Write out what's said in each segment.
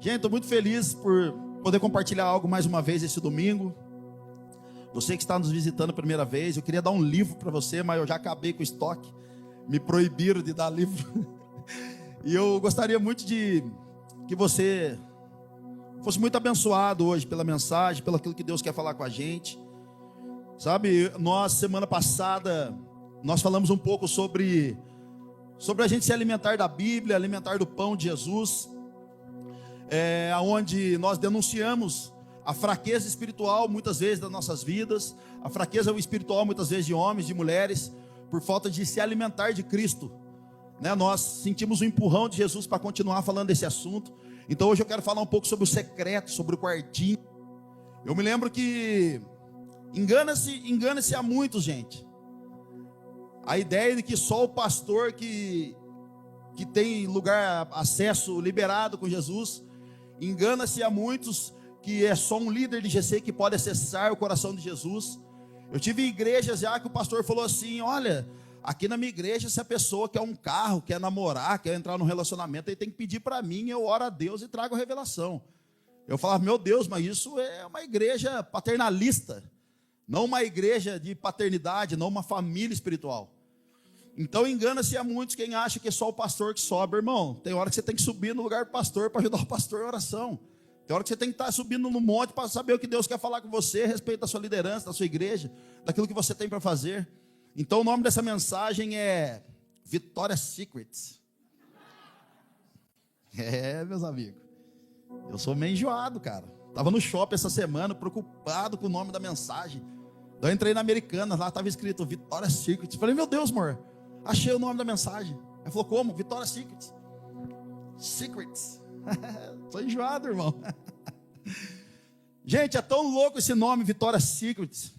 Gente, estou muito feliz por poder compartilhar algo mais uma vez esse domingo. Você que está nos visitando a primeira vez, eu queria dar um livro para você, mas eu já acabei com o estoque. Me proibiram de dar livro. E eu gostaria muito de que você fosse muito abençoado hoje pela mensagem, pelo aquilo que Deus quer falar com a gente. Sabe, nós semana passada, nós falamos um pouco sobre a gente se alimentar da Bíblia, alimentar do pão de Jesus. Onde nós denunciamos a fraqueza espiritual muitas vezes das nossas vidas, a fraqueza espiritual muitas vezes de homens, de mulheres, por falta de se alimentar de Cristo, né? Nós sentimos um empurrão de Jesus para continuar falando desse assunto. Então hoje eu quero falar um pouco sobre o secreto, sobre o quartinho. Eu me lembro que engana-se a muitos, gente, a ideia de que só o pastor que tem lugar, acesso liberado com Jesus. Engana-se a muitos que é só um líder de GC que pode acessar o coração de Jesus. Eu tive igrejas já que o pastor falou assim: olha, aqui na minha igreja, se a pessoa quer um carro, quer namorar, quer entrar num relacionamento, ele tem que pedir para mim, eu oro a Deus e trago a revelação. Eu falava: meu Deus, mas isso é uma igreja paternalista, não uma igreja de paternidade, não uma família espiritual. Então engana-se a muitos quem acha que é só o pastor que sobe. Irmão, tem hora que você tem que subir no lugar do pastor para ajudar o pastor em oração. Tem hora que você tem que estar subindo no monte para saber o que Deus quer falar com você a respeito da sua liderança, da sua igreja, daquilo que você tem para fazer. Então o nome dessa mensagem é Victoria's Secrets. Meus amigos, eu sou meio enjoado, cara. Estava no shopping essa semana, preocupado com o nome da mensagem. Então eu entrei na Americanas, lá estava escrito Victoria's Secrets. Falei: meu Deus, amor, achei o nome da mensagem. Ele falou: como? Victoria's Secrets. Secrets. Estou enjoado, irmão. Gente, é tão louco esse nome, Victoria's Secrets.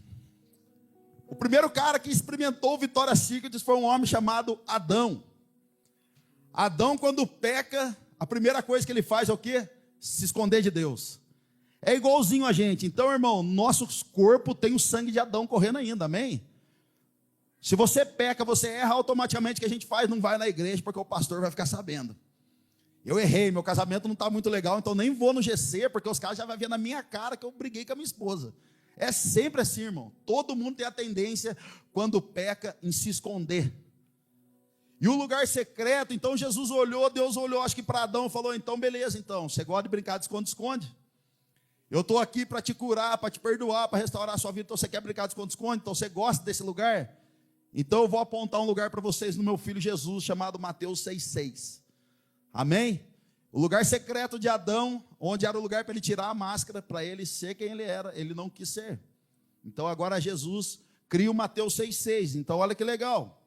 O primeiro cara que experimentou Victoria's Secrets foi um homem chamado Adão. Adão, quando peca, a primeira coisa que ele faz é o quê? Se esconder de Deus. É igualzinho a gente. Então, irmão, nosso corpo tem o sangue de Adão correndo ainda, amém? Se você peca, você erra, automaticamente o que a gente faz? Não vai na igreja, porque o pastor vai ficar sabendo. Eu errei, meu casamento não está muito legal, então nem vou no GC, porque os caras já vão ver na minha cara que eu briguei com a minha esposa. É sempre assim, irmão. Todo mundo tem a tendência, quando peca, em se esconder. E o lugar secreto, então Jesus olhou, Deus olhou, acho que para Adão, e falou: então beleza, então, você gosta de brincar de esconde-esconde? Eu estou aqui para te curar, para te perdoar, para restaurar a sua vida. Então você quer brincar de esconde-esconde? Então você gosta desse lugar? Então eu vou apontar um lugar para vocês no meu filho Jesus, chamado Mateus 6,6. Amém? O lugar secreto de Adão, onde era o lugar para ele tirar a máscara, para ele ser quem ele era, ele não quis ser. Então agora Jesus cria o Mateus 6,6. Então olha que legal.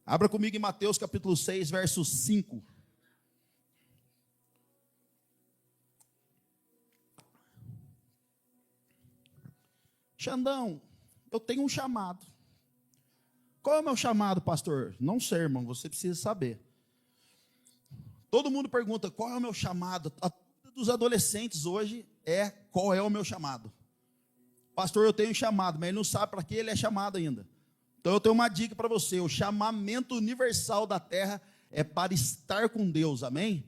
Abra comigo em Mateus capítulo 6, verso 5. Xandão, eu tenho um chamado. Qual é o meu chamado, pastor? Não sei, irmão, você precisa saber. Todo mundo pergunta: qual é o meu chamado? A dúvida dos adolescentes hoje é: qual é o meu chamado? Pastor, eu tenho um chamado, mas ele não sabe para que ele é chamado ainda. Então eu tenho uma dica para você: o chamamento universal da terra é para estar com Deus, amém?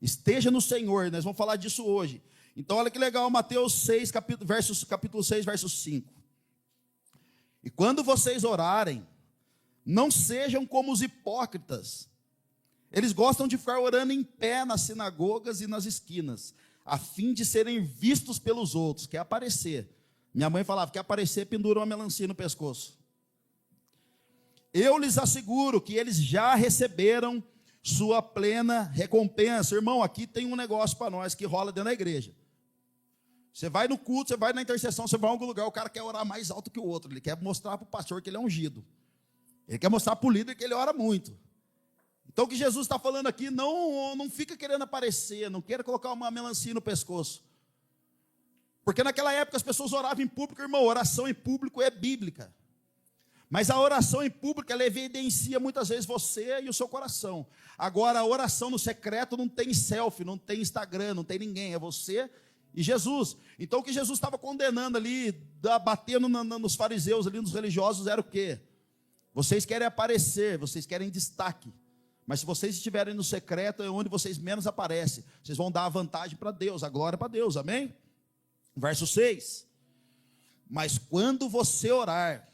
Esteja no Senhor, nós vamos falar disso hoje. Então olha que legal, Mateus 6, capítulo 6, verso 5. E quando vocês orarem, não sejam como os hipócritas. Eles gostam de ficar orando em pé nas sinagogas e nas esquinas, a fim de serem vistos pelos outros. Quer aparecer. Minha mãe falava: quer aparecer, pendura uma melancia no pescoço. Eu lhes asseguro que eles já receberam sua plena recompensa. Irmão, aqui tem um negócio para nós que rola dentro da igreja. Você vai no culto, você vai na intercessão, você vai em algum lugar, o cara quer orar mais alto que o outro. Ele quer mostrar para o pastor que ele é ungido. Ele quer mostrar para o líder que ele ora muito. Então o que Jesus está falando aqui, não fica querendo aparecer, não queira colocar uma melancia no pescoço. Porque naquela época as pessoas oravam em público, irmão. Oração em público é bíblica. Mas a oração em público, ela evidencia muitas vezes você e o seu coração. Agora a oração no secreto não tem selfie, não tem Instagram, não tem ninguém, é você e Jesus. Então o que Jesus estava condenando ali, batendo nos fariseus ali, nos religiosos, era o quê? Vocês querem aparecer, vocês querem destaque. Mas se vocês estiverem no secreto, é onde vocês menos aparecem. Vocês vão dar a vantagem para Deus, a glória para Deus, amém? Verso 6. Mas quando você orar,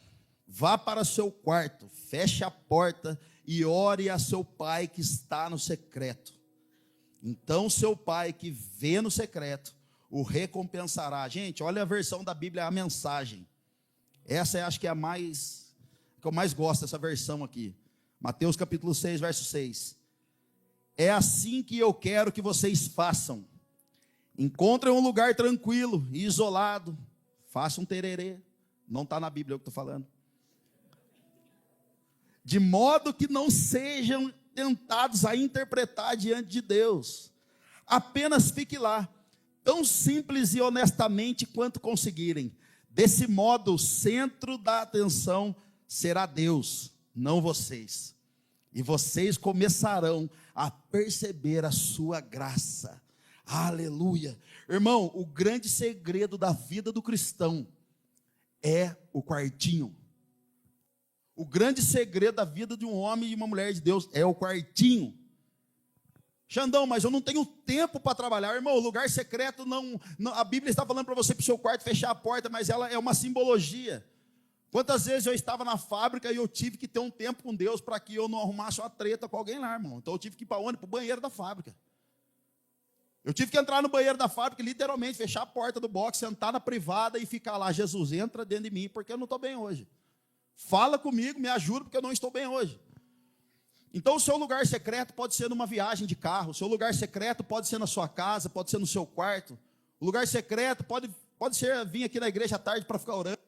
vá para o seu quarto, feche a porta e ore a seu pai que está no secreto. Então seu pai que vê no secreto o recompensará. Gente, olha a versão da Bíblia, a mensagem. Essa eu acho que é a mais, que eu mais gosto dessa versão aqui. Mateus capítulo 6, verso 6. É assim que eu quero que vocês façam. Encontrem um lugar tranquilo e isolado. Façam um tererê. Não está na Bíblia o que estou falando. De modo que não sejam tentados a interpretar diante de Deus. Apenas fique lá, tão simples e honestamente quanto conseguirem. Desse modo, o centro da atenção será Deus, não vocês. E vocês começarão a perceber a sua graça. Aleluia. Irmão, o grande segredo da vida do cristão é o quartinho. O grande segredo da vida de um homem e uma mulher de Deus é o quartinho. Xandão, mas eu não tenho tempo para trabalhar. Irmão, o lugar secreto não, a Bíblia está falando para você para o seu quarto fechar a porta, mas ela é uma simbologia. Quantas vezes eu estava na fábrica e eu tive que ter um tempo com Deus para que eu não arrumasse uma treta com alguém lá, irmão. Então eu tive que ir para onde? Para o banheiro da fábrica. Eu tive que entrar no banheiro da fábrica, literalmente, fechar a porta do box, sentar na privada e ficar lá. Jesus, entra dentro de mim, porque eu não estou bem hoje. Fala comigo, me ajuda, porque eu não estou bem hoje. Então o seu lugar secreto pode ser numa viagem de carro. O seu lugar secreto pode ser na sua casa, pode ser no seu quarto. O lugar secreto pode ser vir aqui na igreja à tarde para ficar orando.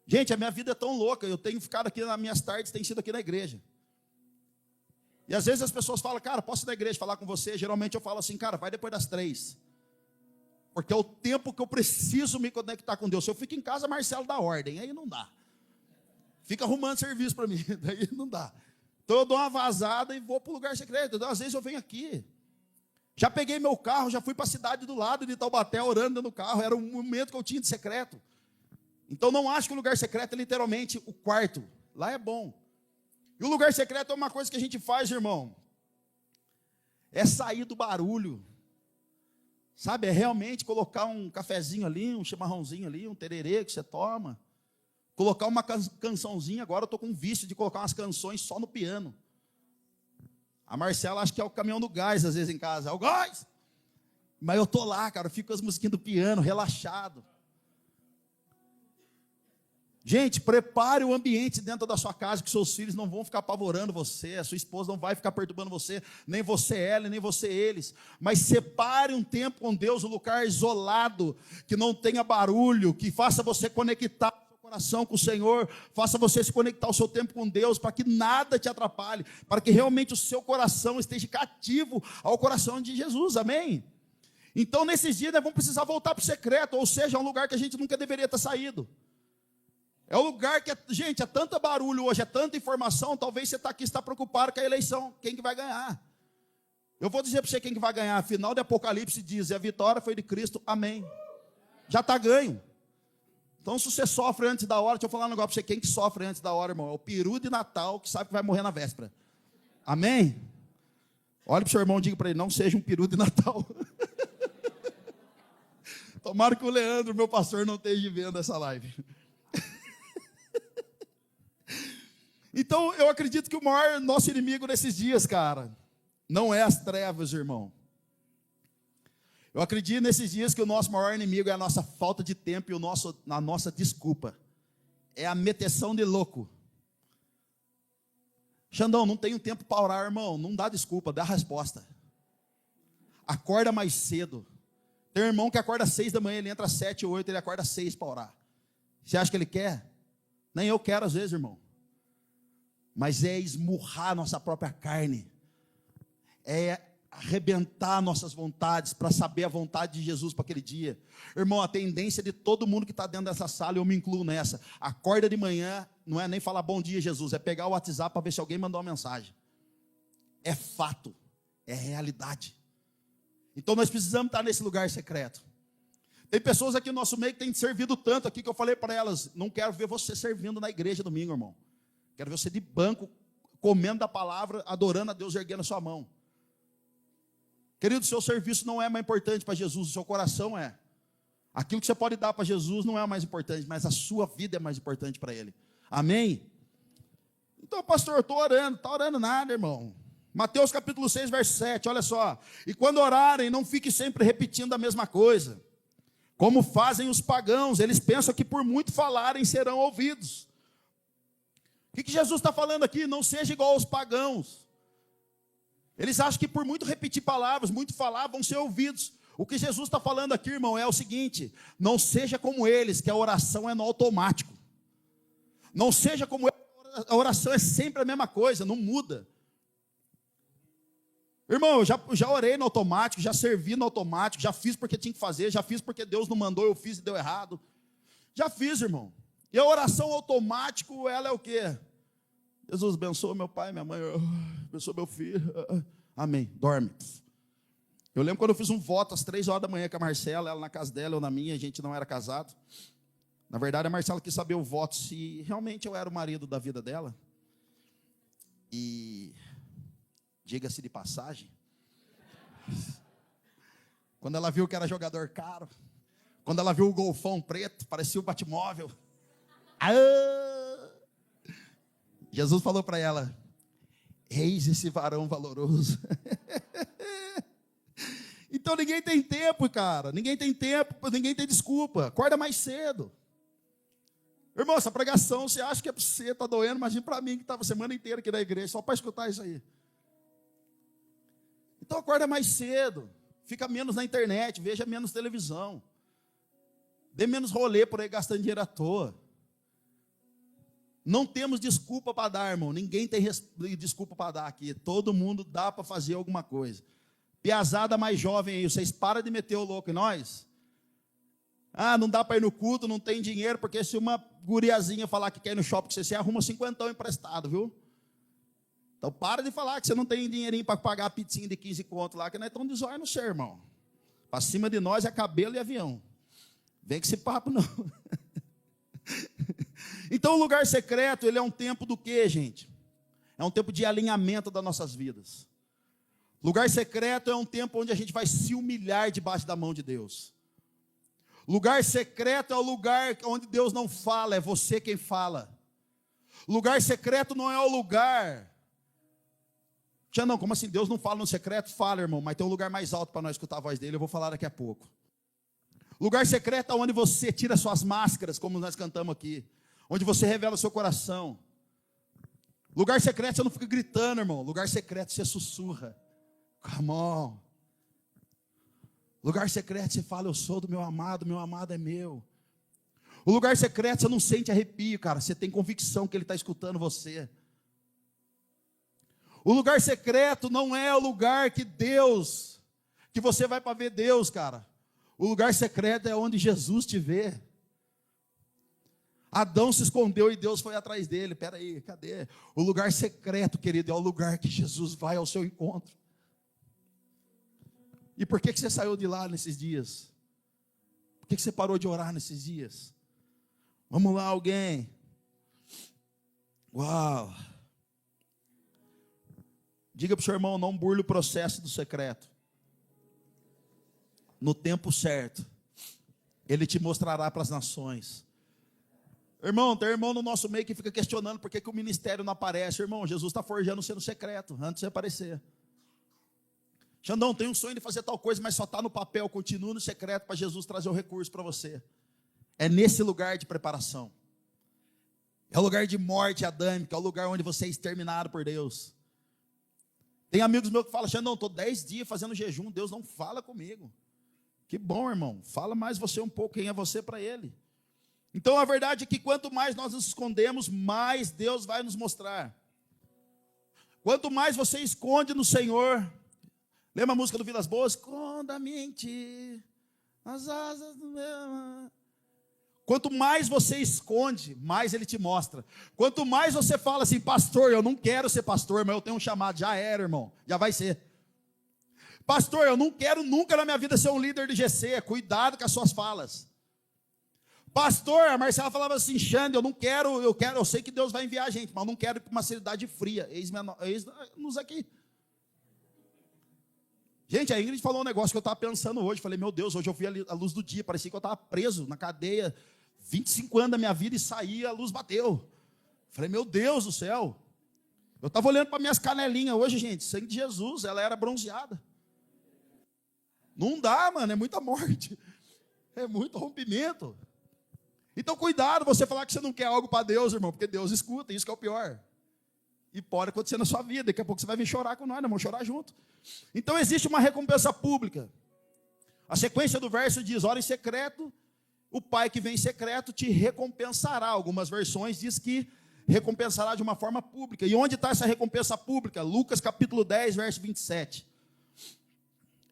Gente, a minha vida é tão louca, eu tenho ficado aqui nas minhas tardes, tem sido aqui na igreja. E às vezes as pessoas falam, cara, posso ir na igreja falar com você? Geralmente eu falo assim, cara, vai depois das 3. Porque é o tempo que eu preciso me conectar com Deus. Se eu fico em casa, Marcelo dá ordem, aí não dá. Fica arrumando serviço para mim, daí não dá. Então eu dou uma vazada e vou para o lugar secreto. Então, às vezes eu venho aqui. Já peguei meu carro, já fui para a cidade do lado de Taubaté orando no carro. Era um momento que eu tinha de secreto. Então não acho que o lugar secreto é literalmente o quarto. Lá é bom. E o lugar secreto é uma coisa que a gente faz, irmão. É sair do barulho. Sabe, é realmente colocar um cafezinho ali, um chimarrãozinho ali, um tererê que você toma. Colocar uma cançãozinha, agora eu estou com um vício de colocar umas canções só no piano. A Marcela acha que é o caminhão do gás, às vezes em casa, é o gás. Mas eu estou lá, cara, eu fico com as musiquinhas do piano, relaxado. Gente, prepare o ambiente dentro da sua casa, que seus filhos não vão ficar apavorando você, a sua esposa não vai ficar perturbando você, nem você ela, nem você eles. Mas separe um tempo com Deus, um lugar isolado, que não tenha barulho, que faça você conectar coração com o Senhor, faça você se conectar o seu tempo com Deus, para que nada te atrapalhe, para que realmente o seu coração esteja cativo ao coração de Jesus, amém? Então nesses dias nós vamos precisar voltar para o secreto, ou seja, é um lugar que a gente nunca deveria ter saído. É um lugar que, gente, é tanto barulho hoje, é tanta informação, talvez você está aqui, está preocupado com a eleição, quem que vai ganhar? Eu vou dizer para você quem que vai ganhar, final de Apocalipse diz, a vitória foi de Cristo, amém. Já está ganho. Então, se você sofre antes da hora, deixa eu falar um negócio para você. Quem que sofre antes da hora, irmão? É o peru de Natal que sabe que vai morrer na véspera. Amém? Olha para o seu irmão e diga para ele, não seja um peru de Natal. Tomara que o Leandro, meu pastor, não esteja vendo essa live. Então, eu acredito que o maior nosso inimigo nesses dias, cara, não é as trevas, irmão. Eu acredito nesses dias que o nosso maior inimigo é a nossa falta de tempo e a nossa desculpa. É a meteção de louco. Xandão, não tenho tempo para orar, irmão. Não dá desculpa, dá resposta. Acorda mais cedo. Tem um irmão que acorda às 6 da manhã, ele entra às 7 ou 8, ele acorda às 6 para orar. Você acha que ele quer? Nem eu quero às vezes, irmão. Mas é esmurrar nossa própria carne. É arrebentar nossas vontades para saber a vontade de Jesus para aquele dia. Irmão, a tendência de todo mundo que está dentro dessa sala, eu me incluo nessa, acorda de manhã, não é nem falar bom dia Jesus, é pegar o WhatsApp para ver se alguém mandou uma mensagem. É fato, é realidade. Então nós precisamos estar nesse lugar secreto. Tem pessoas aqui no nosso meio que têm servido tanto aqui, que eu falei para elas, não quero ver você servindo na igreja domingo, irmão. Quero ver você de banco, comendo da palavra, adorando a Deus, erguendo a sua mão. Querido, seu serviço não é mais importante para Jesus, o seu coração é. Aquilo que você pode dar para Jesus não é o mais importante, mas a sua vida é mais importante para Ele. Amém? Então, pastor, eu estou orando. Está orando nada, irmão. Mateus capítulo 6, verso 7, olha só. E quando orarem, não fiquem sempre repetindo a mesma coisa, como fazem os pagãos. Eles pensam que por muito falarem serão ouvidos. O que Jesus está falando aqui? Não seja igual aos pagãos. Eles acham que por muito repetir palavras, muito falar, vão ser ouvidos. O que Jesus está falando aqui, irmão, é o seguinte: não seja como eles, que a oração é no automático. Não seja como eles, a oração é sempre a mesma coisa, não muda. Irmão, eu já orei no automático, já servi no automático, já fiz porque tinha que fazer, já fiz porque Deus não mandou, eu fiz e deu errado. Já fiz, irmão. E a oração automático, ela é o quê? Jesus, abençoa meu pai, minha mãe, abençoa meu filho. Amém, dorme. Eu lembro quando eu fiz um voto às 3 horas da manhã com a Marcela, ela na casa dela, eu na minha, a gente não era casado. Na verdade, a Marcela quis saber o voto, se realmente eu era o marido da vida dela. E, diga-se de passagem, quando ela viu que era jogador caro, quando ela viu o golfão preto, parecia o Batmóvel. Jesus falou para ela: eis esse varão valoroso. Então ninguém tem tempo, cara. Ninguém tem tempo, ninguém tem desculpa. Acorda mais cedo. Irmão, essa pregação, você acha que é para você, está doendo, imagina para mim que estava a semana inteira aqui na igreja, só para escutar isso aí. Então acorda mais cedo, fica menos na internet, veja menos televisão, dê menos rolê por aí gastando dinheiro à toa. Não temos desculpa para dar, irmão, ninguém tem desculpa para dar aqui, todo mundo dá para fazer alguma coisa. Piazada mais jovem aí, vocês param de meter o louco em nós. Não dá para ir no culto, não tem dinheiro, porque se uma guriazinha falar que quer ir no shopping, você arruma 50 emprestado, viu? Então para de falar que você não tem dinheirinho para pagar a pizzinha de 15 conto lá, que não é tão desordem no seu, irmão. Para cima de nós é cabelo e avião. Vem com esse papo não. Então o lugar secreto, ele é um tempo do quê, gente? É um tempo de alinhamento das nossas vidas. Lugar secreto é um tempo onde a gente vai se humilhar debaixo da mão de Deus. Lugar secreto é o lugar onde Deus não fala, é você quem fala. Lugar secreto não é o lugar. Já não, como assim? Deus não fala no secreto? Fala, irmão, mas tem um lugar mais alto para nós escutar a voz dele, eu vou falar daqui a pouco. Lugar secreto é onde você tira suas máscaras, como nós cantamos aqui. Onde você revela o seu coração. Lugar secreto você não fica gritando, irmão. Lugar secreto você sussurra. Come on. Lugar secreto você fala: eu sou do meu amado é meu. O lugar secreto você não sente arrepio, cara. Você tem convicção que ele está escutando você. O lugar secreto não é o lugar que você vai para ver Deus, cara. O lugar secreto é onde Jesus te vê. Adão se escondeu e Deus foi atrás dele. Espera aí, cadê? O lugar secreto, querido, é o lugar que Jesus vai ao seu encontro. E por que você saiu de lá nesses dias? Por que você parou de orar nesses dias? Vamos lá, alguém. Uau. Diga para o seu irmão: não burle o processo do secreto. No tempo certo, ele te mostrará para as nações. Irmão, tem irmão no nosso meio que fica questionando por que o ministério não aparece. Irmão, Jesus está forjando você no secreto, antes de aparecer. Xandão, tem um sonho de fazer tal coisa, mas só está no papel, continua no secreto para Jesus trazer o recurso para você. É nesse lugar de preparação. É o lugar de morte adâmica, é o lugar onde você é exterminado por Deus. Tem amigos meus que falam: Xandão, estou 10 dias fazendo jejum, Deus não fala comigo. Que bom, irmão, fala mais você um pouco, quem é você para Ele. Então a verdade é que quanto mais nós nos escondemos, mais Deus vai nos mostrar. Quanto mais você esconde no Senhor, lembra a música do Vilas Boas? Esconda-me em ti, as asas do meu... Quanto mais você esconde, mais Ele te mostra. Quanto mais você fala assim: pastor, eu não quero ser pastor, mas eu tenho um chamado. Já era, irmão, já vai ser. Pastor, eu não quero nunca na minha vida ser um líder de GC. Cuidado com as suas falas. Pastor, a Marcela falava assim, Xande, eu sei que Deus vai enviar a gente, mas eu não quero ir para uma cidade fria. Eis-nos aqui. Gente, a Ingrid falou um negócio que eu estava pensando hoje. Falei, meu Deus, hoje eu vi a luz do dia. Parecia que eu estava preso na cadeia. 25 anos da minha vida e saí, a luz bateu. Falei, meu Deus do céu. Eu estava olhando para minhas canelinhas hoje, gente. Sangue de Jesus, ela era bronzeada. Não dá, mano, é muita morte. É muito rompimento. Então, cuidado você falar que você não quer algo para Deus, irmão. Porque Deus escuta, isso que é o pior. E pode acontecer na sua vida. Daqui a pouco você vai vir chorar com nós, vamos chorar junto. Então existe uma recompensa pública. A sequência do verso diz, ora em secreto, o Pai que vem em secreto te recompensará. Algumas versões diz que recompensará de uma forma pública. E onde está essa recompensa pública? Lucas capítulo 10, verso 27.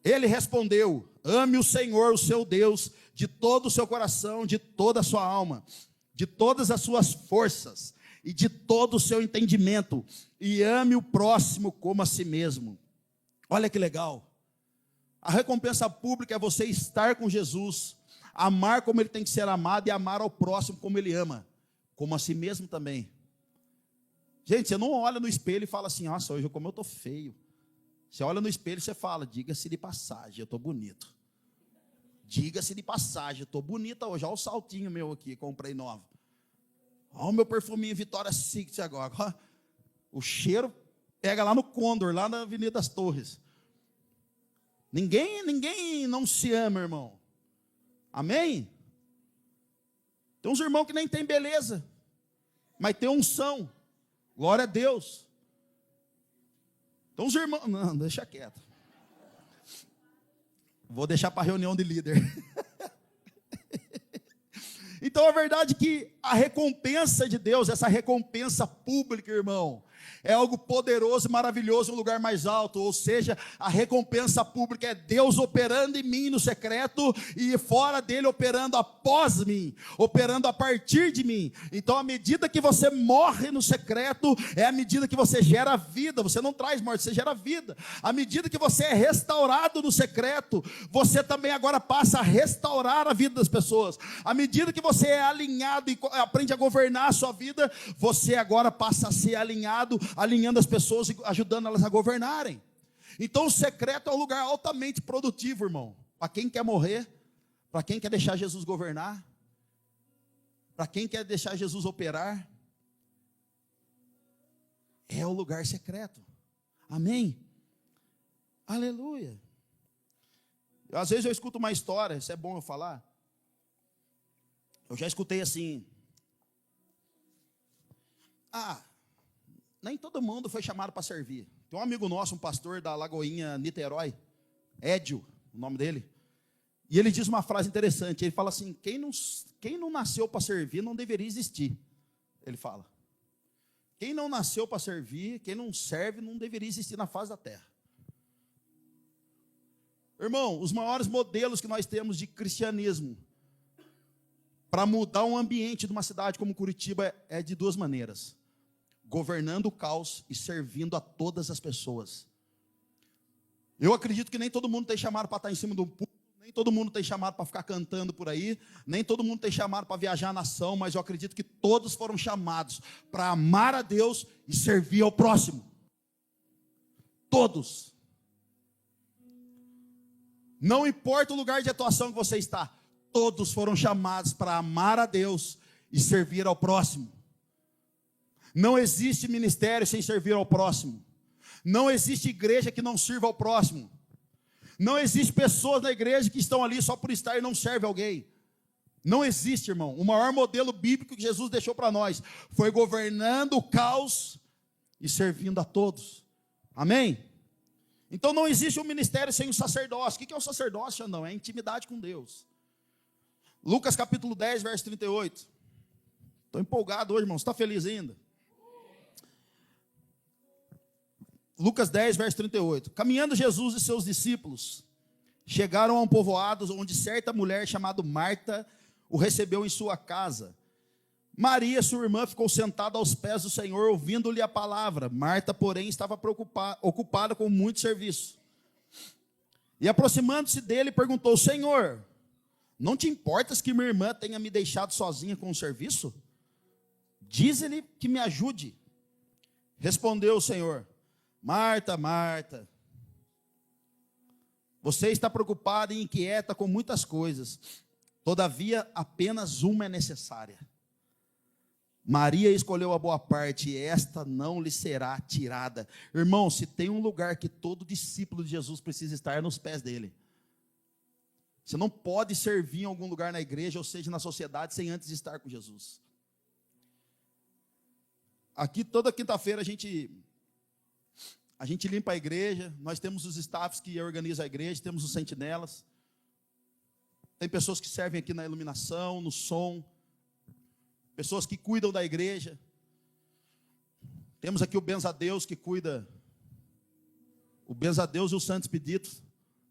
Ele respondeu, ame o Senhor, o seu Deus, de todo o seu coração, de toda a sua alma, de todas as suas forças e de todo o seu entendimento, e ame o próximo como a si mesmo. Olha que legal. A recompensa pública é você estar com Jesus, amar como ele tem que ser amado e amar ao próximo como ele ama, como a si mesmo também. Gente, você não olha no espelho e fala assim, nossa, hoje como eu estou feio. Você olha no espelho e você fala, diga-se de passagem, eu estou bonito. Diga-se de passagem, eu estou bonita hoje. Olha o saltinho meu aqui, comprei novo. Olha o meu perfuminho Vitória Secret agora. Olha, o cheiro pega lá no Condor, lá na Avenida das Torres. Ninguém não se ama, irmão. Amém? Tem uns irmãos que nem tem beleza, mas tem unção. Glória a Deus. Então os irmãos... Não, deixa quieto. Vou deixar para a reunião de líder. Então a verdade é que a recompensa de Deus, essa recompensa pública, irmão, é algo poderoso e maravilhoso em um lugar mais alto. Ou seja, a recompensa pública é Deus operando em mim no secreto e fora dele operando após mim, operando a partir de mim. Então à medida que você morre no secreto, é à medida que você gera vida. Você não traz morte, você gera vida. À medida que você é restaurado no secreto, você também agora passa a restaurar a vida das pessoas. À medida que você é alinhado e aprende a governar a sua vida, você agora passa a ser alinhado, alinhando as pessoas e ajudando elas a governarem. Então o secreto é um lugar altamente produtivo, irmão. Para quem quer morrer, para quem quer deixar Jesus governar, para quem quer deixar Jesus operar, é o lugar secreto. Amém? Aleluia. Às vezes eu escuto uma história, isso é bom eu falar. Eu já escutei assim, nem todo mundo foi chamado para servir. Tem um amigo nosso, um pastor da Lagoinha, Niterói, Édio, o nome dele. E ele diz uma frase interessante. Ele fala assim, quem não nasceu para servir não deveria existir. Ele fala. Quem não nasceu para servir, quem não serve, não deveria existir na face da terra. Irmão, os maiores modelos que nós temos de cristianismo, para mudar um ambiente de uma cidade como Curitiba, é de duas maneiras. Governando o caos e servindo a todas as pessoas. Eu acredito que nem todo mundo tem chamado para estar em cima de um púlpito, nem todo mundo tem chamado para ficar cantando por aí, nem todo mundo tem chamado para viajar a nação, mas eu acredito que todos foram chamados para amar a Deus e servir ao próximo. Todos. Não importa o lugar de atuação que você está, todos foram chamados para amar a Deus e servir ao próximo. Não existe ministério sem servir ao próximo. Não existe igreja que não sirva ao próximo. Não existe pessoas na igreja que estão ali só por estar e não serve alguém. Não existe, irmão. O maior modelo bíblico que Jesus deixou para nós foi governando o caos e servindo a todos. Amém? Então não existe um ministério sem um sacerdócio. O que é um sacerdócio, não? É intimidade com Deus. Lucas capítulo 10, verso 38. Estou empolgado hoje, irmão. Você está feliz ainda? Lucas 10, verso 38. Caminhando Jesus e seus discípulos chegaram a um povoado onde certa mulher chamada Marta o recebeu em sua casa. Maria, sua irmã, ficou sentada aos pés do Senhor, ouvindo-lhe a palavra. Marta, porém, estava ocupada com muito serviço. E aproximando-se dele, perguntou: Senhor, Não te importas que minha irmã tenha me deixado sozinha com o serviço? Diz-lhe que me ajude. Respondeu o Senhor: Marta, Marta, você está preocupada e inquieta com muitas coisas, todavia apenas uma é necessária. Maria escolheu a boa parte, e esta não lhe será tirada. Irmão, se tem um lugar que todo discípulo de Jesus precisa estar, é nos pés dele. Você não pode servir em algum lugar na igreja, ou seja, na sociedade, sem antes estar com Jesus. Aqui toda quinta-feira a gente limpa a igreja, nós temos os staffs que organizam a igreja, temos os sentinelas. Tem pessoas que servem aqui na iluminação, no som, pessoas que cuidam da igreja. Temos aqui o Benzadeus que cuida, o Benzadeus e o Santo Expedito,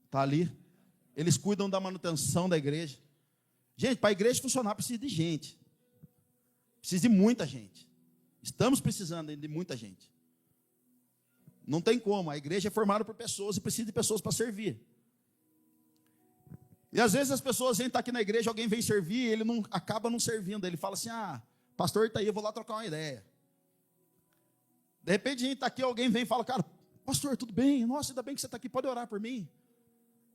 está ali. Eles cuidam da manutenção da igreja. Gente, para a igreja funcionar precisa de gente. Precisa de muita gente. Estamos precisando de muita gente. Não tem como, a igreja é formada por pessoas e precisa de pessoas para servir. E às vezes as pessoas vêm estar aqui na igreja, alguém vem servir, ele acaba não servindo. Ele fala assim: pastor está aí, eu vou lá trocar uma ideia. De repente a gente está aqui, alguém vem e fala: cara, pastor, tudo bem? Nossa, ainda bem que você está aqui, pode orar por mim.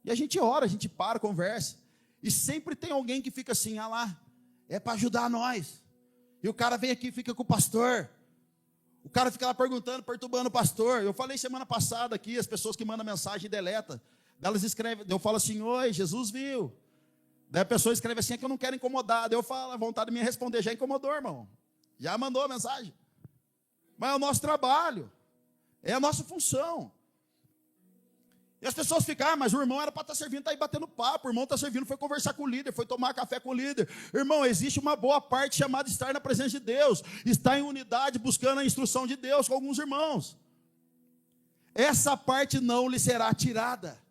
E a gente ora, a gente para, conversa. E sempre tem alguém que fica assim: lá, é para ajudar nós. E o cara vem aqui e fica com o pastor. O cara fica lá perguntando, perturbando o pastor. Eu falei semana passada aqui, as pessoas que mandam mensagem e deleta. Elas escrevem, eu falo assim: oi, Jesus viu. Daí a pessoa escreve assim: é que eu não quero incomodar. Daí eu falo, a vontade minha é responder: já incomodou, irmão. Já mandou a mensagem. Mas é o nosso trabalho. É a nossa função. E as pessoas ficam: mas o irmão era para estar servindo, está aí batendo papo. O irmão está servindo, foi conversar com o líder, foi tomar café com o líder. Irmão, existe uma boa parte chamada estar na presença de Deus. Estar em unidade, buscando a instrução de Deus com alguns irmãos. Essa parte não lhe será tirada.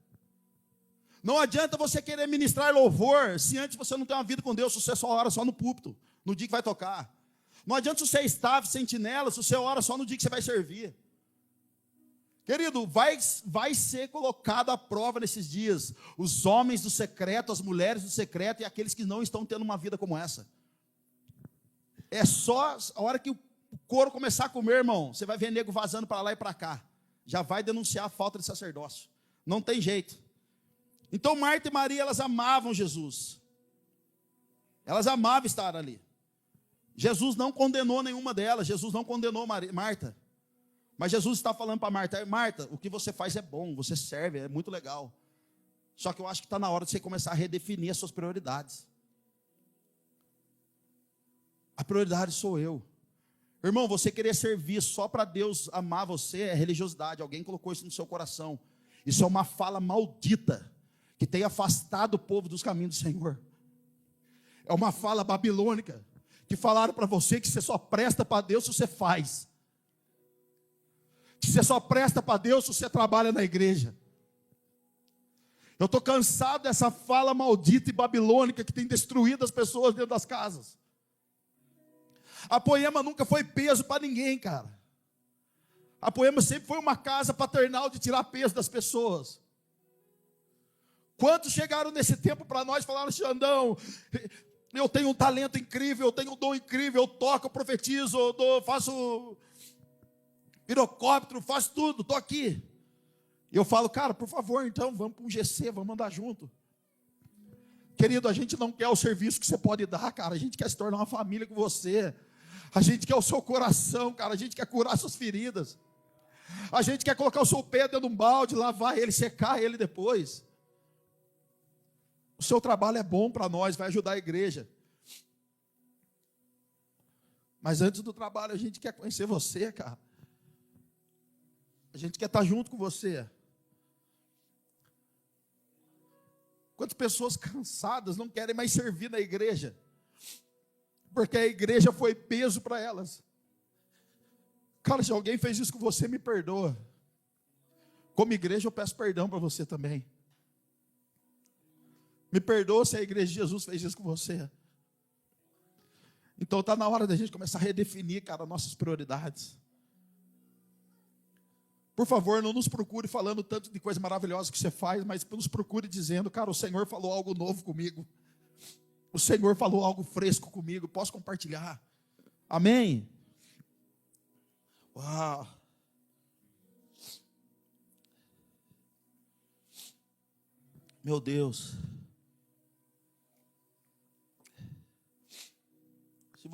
Não adianta você querer ministrar louvor, se antes você não tem uma vida com Deus, se você só ora só no púlpito, no dia que vai tocar. Não adianta você estar sentinela, se você ora só no dia que você vai servir. Querido, vai ser colocado à prova nesses dias os homens do secreto, as mulheres do secreto e aqueles que não estão tendo uma vida como essa. É só a hora que o couro começar a comer, irmão, você vai ver nego vazando para lá e para cá. Já vai denunciar a falta de sacerdócio. Não tem jeito. Então Marta e Maria, elas amavam Jesus. Elas amavam estar ali. Jesus não condenou nenhuma delas. Jesus não condenou Marta. Mas Jesus está falando para Marta: Marta, o que você faz é bom, você serve, é muito legal. Só que eu acho que está na hora de você começar a redefinir as suas prioridades. A prioridade sou eu. Irmão, você querer servir só para Deus amar você é religiosidade. Alguém colocou isso no seu coração. Isso é uma fala maldita que tem afastado o povo dos caminhos do Senhor. É uma fala babilônica que falaram para você que você só presta para Deus se você faz. Que você só presta para Deus se você trabalha na igreja. Eu estou cansado dessa fala maldita e babilônica que tem destruído as pessoas dentro das casas. A Poema nunca foi peso para ninguém, cara. A Poema sempre foi uma casa paternal de tirar peso das pessoas. Quantos chegaram nesse tempo para nós e falaram: Xandão, eu tenho um talento incrível, eu tenho um dom incrível, eu toco, eu profetizo, eu faço pirocóptero, faço tudo, estou aqui. E eu falo: cara, por favor, então, vamos para um GC, vamos andar junto. Querido, a gente não quer o serviço que você pode dar, cara. A gente quer se tornar uma família com você. A gente quer o seu coração, cara. A gente quer curar suas feridas. A gente quer colocar o seu pé dentro de um balde, lavar ele, secar ele depois. O seu trabalho é bom para nós, vai ajudar a igreja. Mas antes do trabalho, a gente quer conhecer você, cara. A gente quer estar junto com você. Quantas pessoas cansadas não querem mais servir na igreja? Porque a igreja foi peso para elas. Cara, se alguém fez isso com você, me perdoa. Como igreja, eu peço perdão para você também. Me perdoa se a igreja de Jesus fez isso com você. Então está na hora da gente começar a redefinir, cara, nossas prioridades. Por favor, não nos procure falando tanto de coisa maravilhosa que você faz, mas nos procure dizendo: cara, o Senhor falou algo novo comigo. O Senhor falou algo fresco comigo, posso compartilhar? Amém? Uau! Meu Deus. Se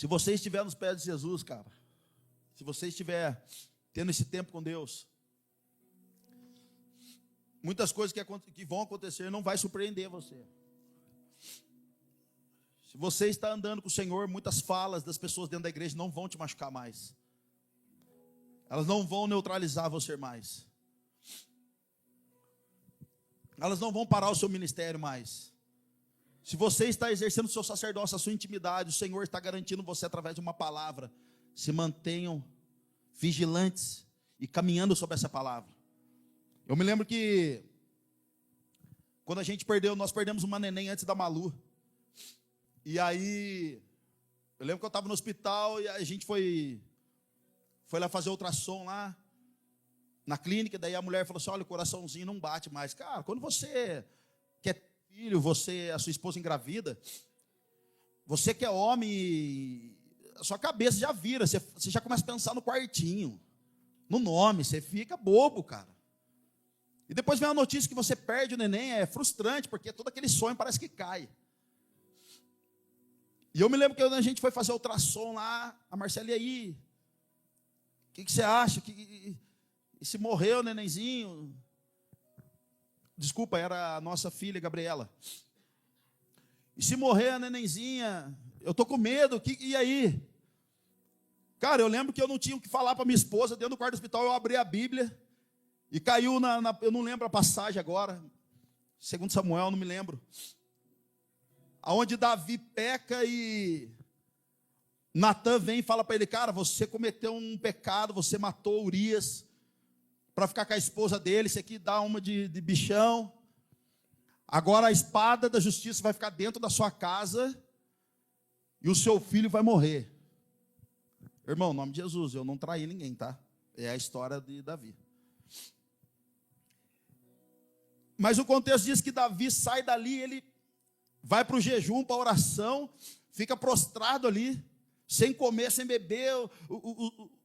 você estiver nos pés de Jesus, cara, se você estiver tendo esse tempo com Deus, muitas coisas que vão acontecer não vai surpreender você. Se você está andando com o Senhor, muitas falas das pessoas dentro da igreja não vão te machucar mais. Elas não vão neutralizar você mais. Elas não vão parar o seu ministério mais. Se você está exercendo o seu sacerdócio, a sua intimidade, o Senhor está garantindo você através de uma palavra. Se mantenham vigilantes e caminhando sobre essa palavra. Eu me lembro que quando a gente nós perdemos uma neném antes da Malu. E aí, eu lembro que eu estava no hospital e a gente foi lá fazer ultrassom lá na clínica. Daí a mulher falou assim: olha, o coraçãozinho não bate mais. Cara, quando você quer ter filho, a sua esposa engravida, você que é homem, a sua cabeça já vira, você já começa a pensar no quartinho, no nome, você fica bobo, cara. E depois vem a notícia que você perde o neném, é frustrante, porque todo aquele sonho parece que cai. E eu me lembro que quando a gente foi fazer ultrassom lá, a Marcela, e aí? O que você acha? E se morreu o nenenzinho? Desculpa, era a nossa filha, Gabriela. E se morrer a nenenzinha? Eu estou com medo, e aí? Cara, eu lembro que eu não tinha o que falar para minha esposa, dentro do quarto do hospital, eu abri a Bíblia, e caiu eu não lembro a passagem agora, 2 Samuel, não me lembro. Aonde Davi peca e Natã vem e fala para ele: cara, você cometeu um pecado, você matou Urias para ficar com a esposa dele, isso aqui dá uma de bichão. Agora a espada da justiça vai ficar dentro da sua casa e o seu filho vai morrer. Irmão, em nome de Jesus, eu não traí ninguém, tá? É a história de Davi. Mas o contexto diz que Davi sai dali, ele vai para o jejum, para a oração, fica prostrado ali, sem comer, sem beber,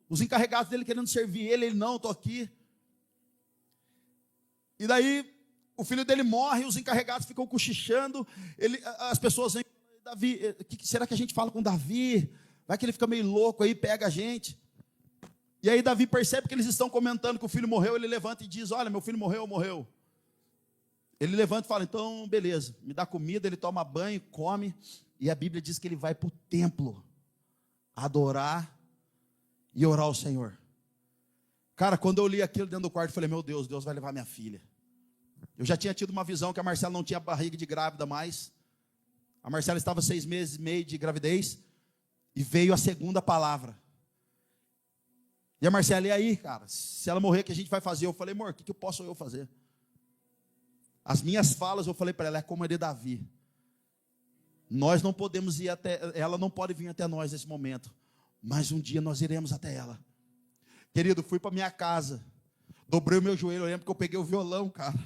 os encarregados dele querendo servir ele não, estou aqui. E daí, o filho dele morre, os encarregados ficam cochichando, as pessoas vêm: Davi, será que a gente fala com Davi? Vai que ele fica meio louco aí, pega a gente. E aí Davi percebe que eles estão comentando que o filho morreu, ele levanta e diz: olha, meu filho morreu. Ele levanta e fala: então, beleza, me dá comida. Ele toma banho, come, e a Bíblia diz que ele vai para o templo adorar e orar ao Senhor. Cara, quando eu li aquilo dentro do quarto, eu falei: meu Deus, Deus vai levar minha filha. Eu já tinha tido uma visão que a Marcela não tinha barriga de grávida mais. A Marcela estava 6 meses e meio de gravidez, e veio a segunda palavra. E a Marcela: e aí, cara, se ela morrer, o que a gente vai fazer? Eu falei: amor, o que eu posso fazer? As minhas falas, eu falei para ela, é como a de Davi. Nós não podemos ir ela não pode vir até nós nesse momento, mas um dia nós iremos até ela. Querido, fui para minha casa, dobrei o meu joelho, eu lembro que eu peguei o violão, cara.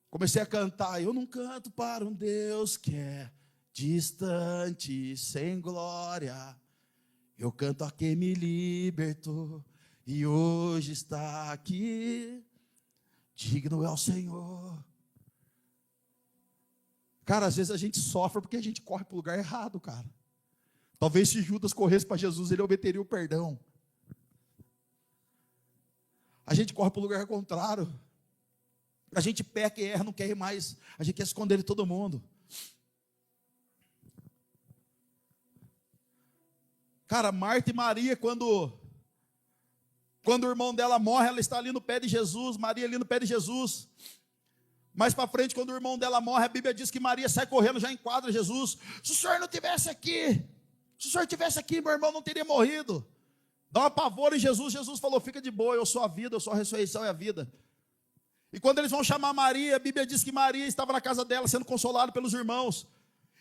Comecei a cantar: eu não canto para um Deus que é distante, sem glória. Eu canto a quem me libertou e hoje está aqui, digno é o Senhor. Cara, às vezes a gente sofre porque a gente corre para o lugar errado, cara. Talvez se Judas corresse para Jesus, ele obteria o perdão. A gente corre para o lugar contrário. A gente peca e erra, não quer ir mais. A gente quer esconder de todo mundo. Cara, Marta e Maria, quando o irmão dela morre, ela está ali no pé de Jesus, Maria ali no pé de Jesus. Mais para frente, quando o irmão dela morre, a Bíblia diz que Maria sai correndo, já enquadra Jesus. Se o senhor não tivesse aqui, meu irmão não teria morrido. Dá um apavoro em Jesus. Jesus falou: fica de boa, eu sou a vida, eu sou a ressurreição e a vida. E quando eles vão chamar Maria, a Bíblia diz que Maria estava na casa dela, sendo consolada pelos irmãos.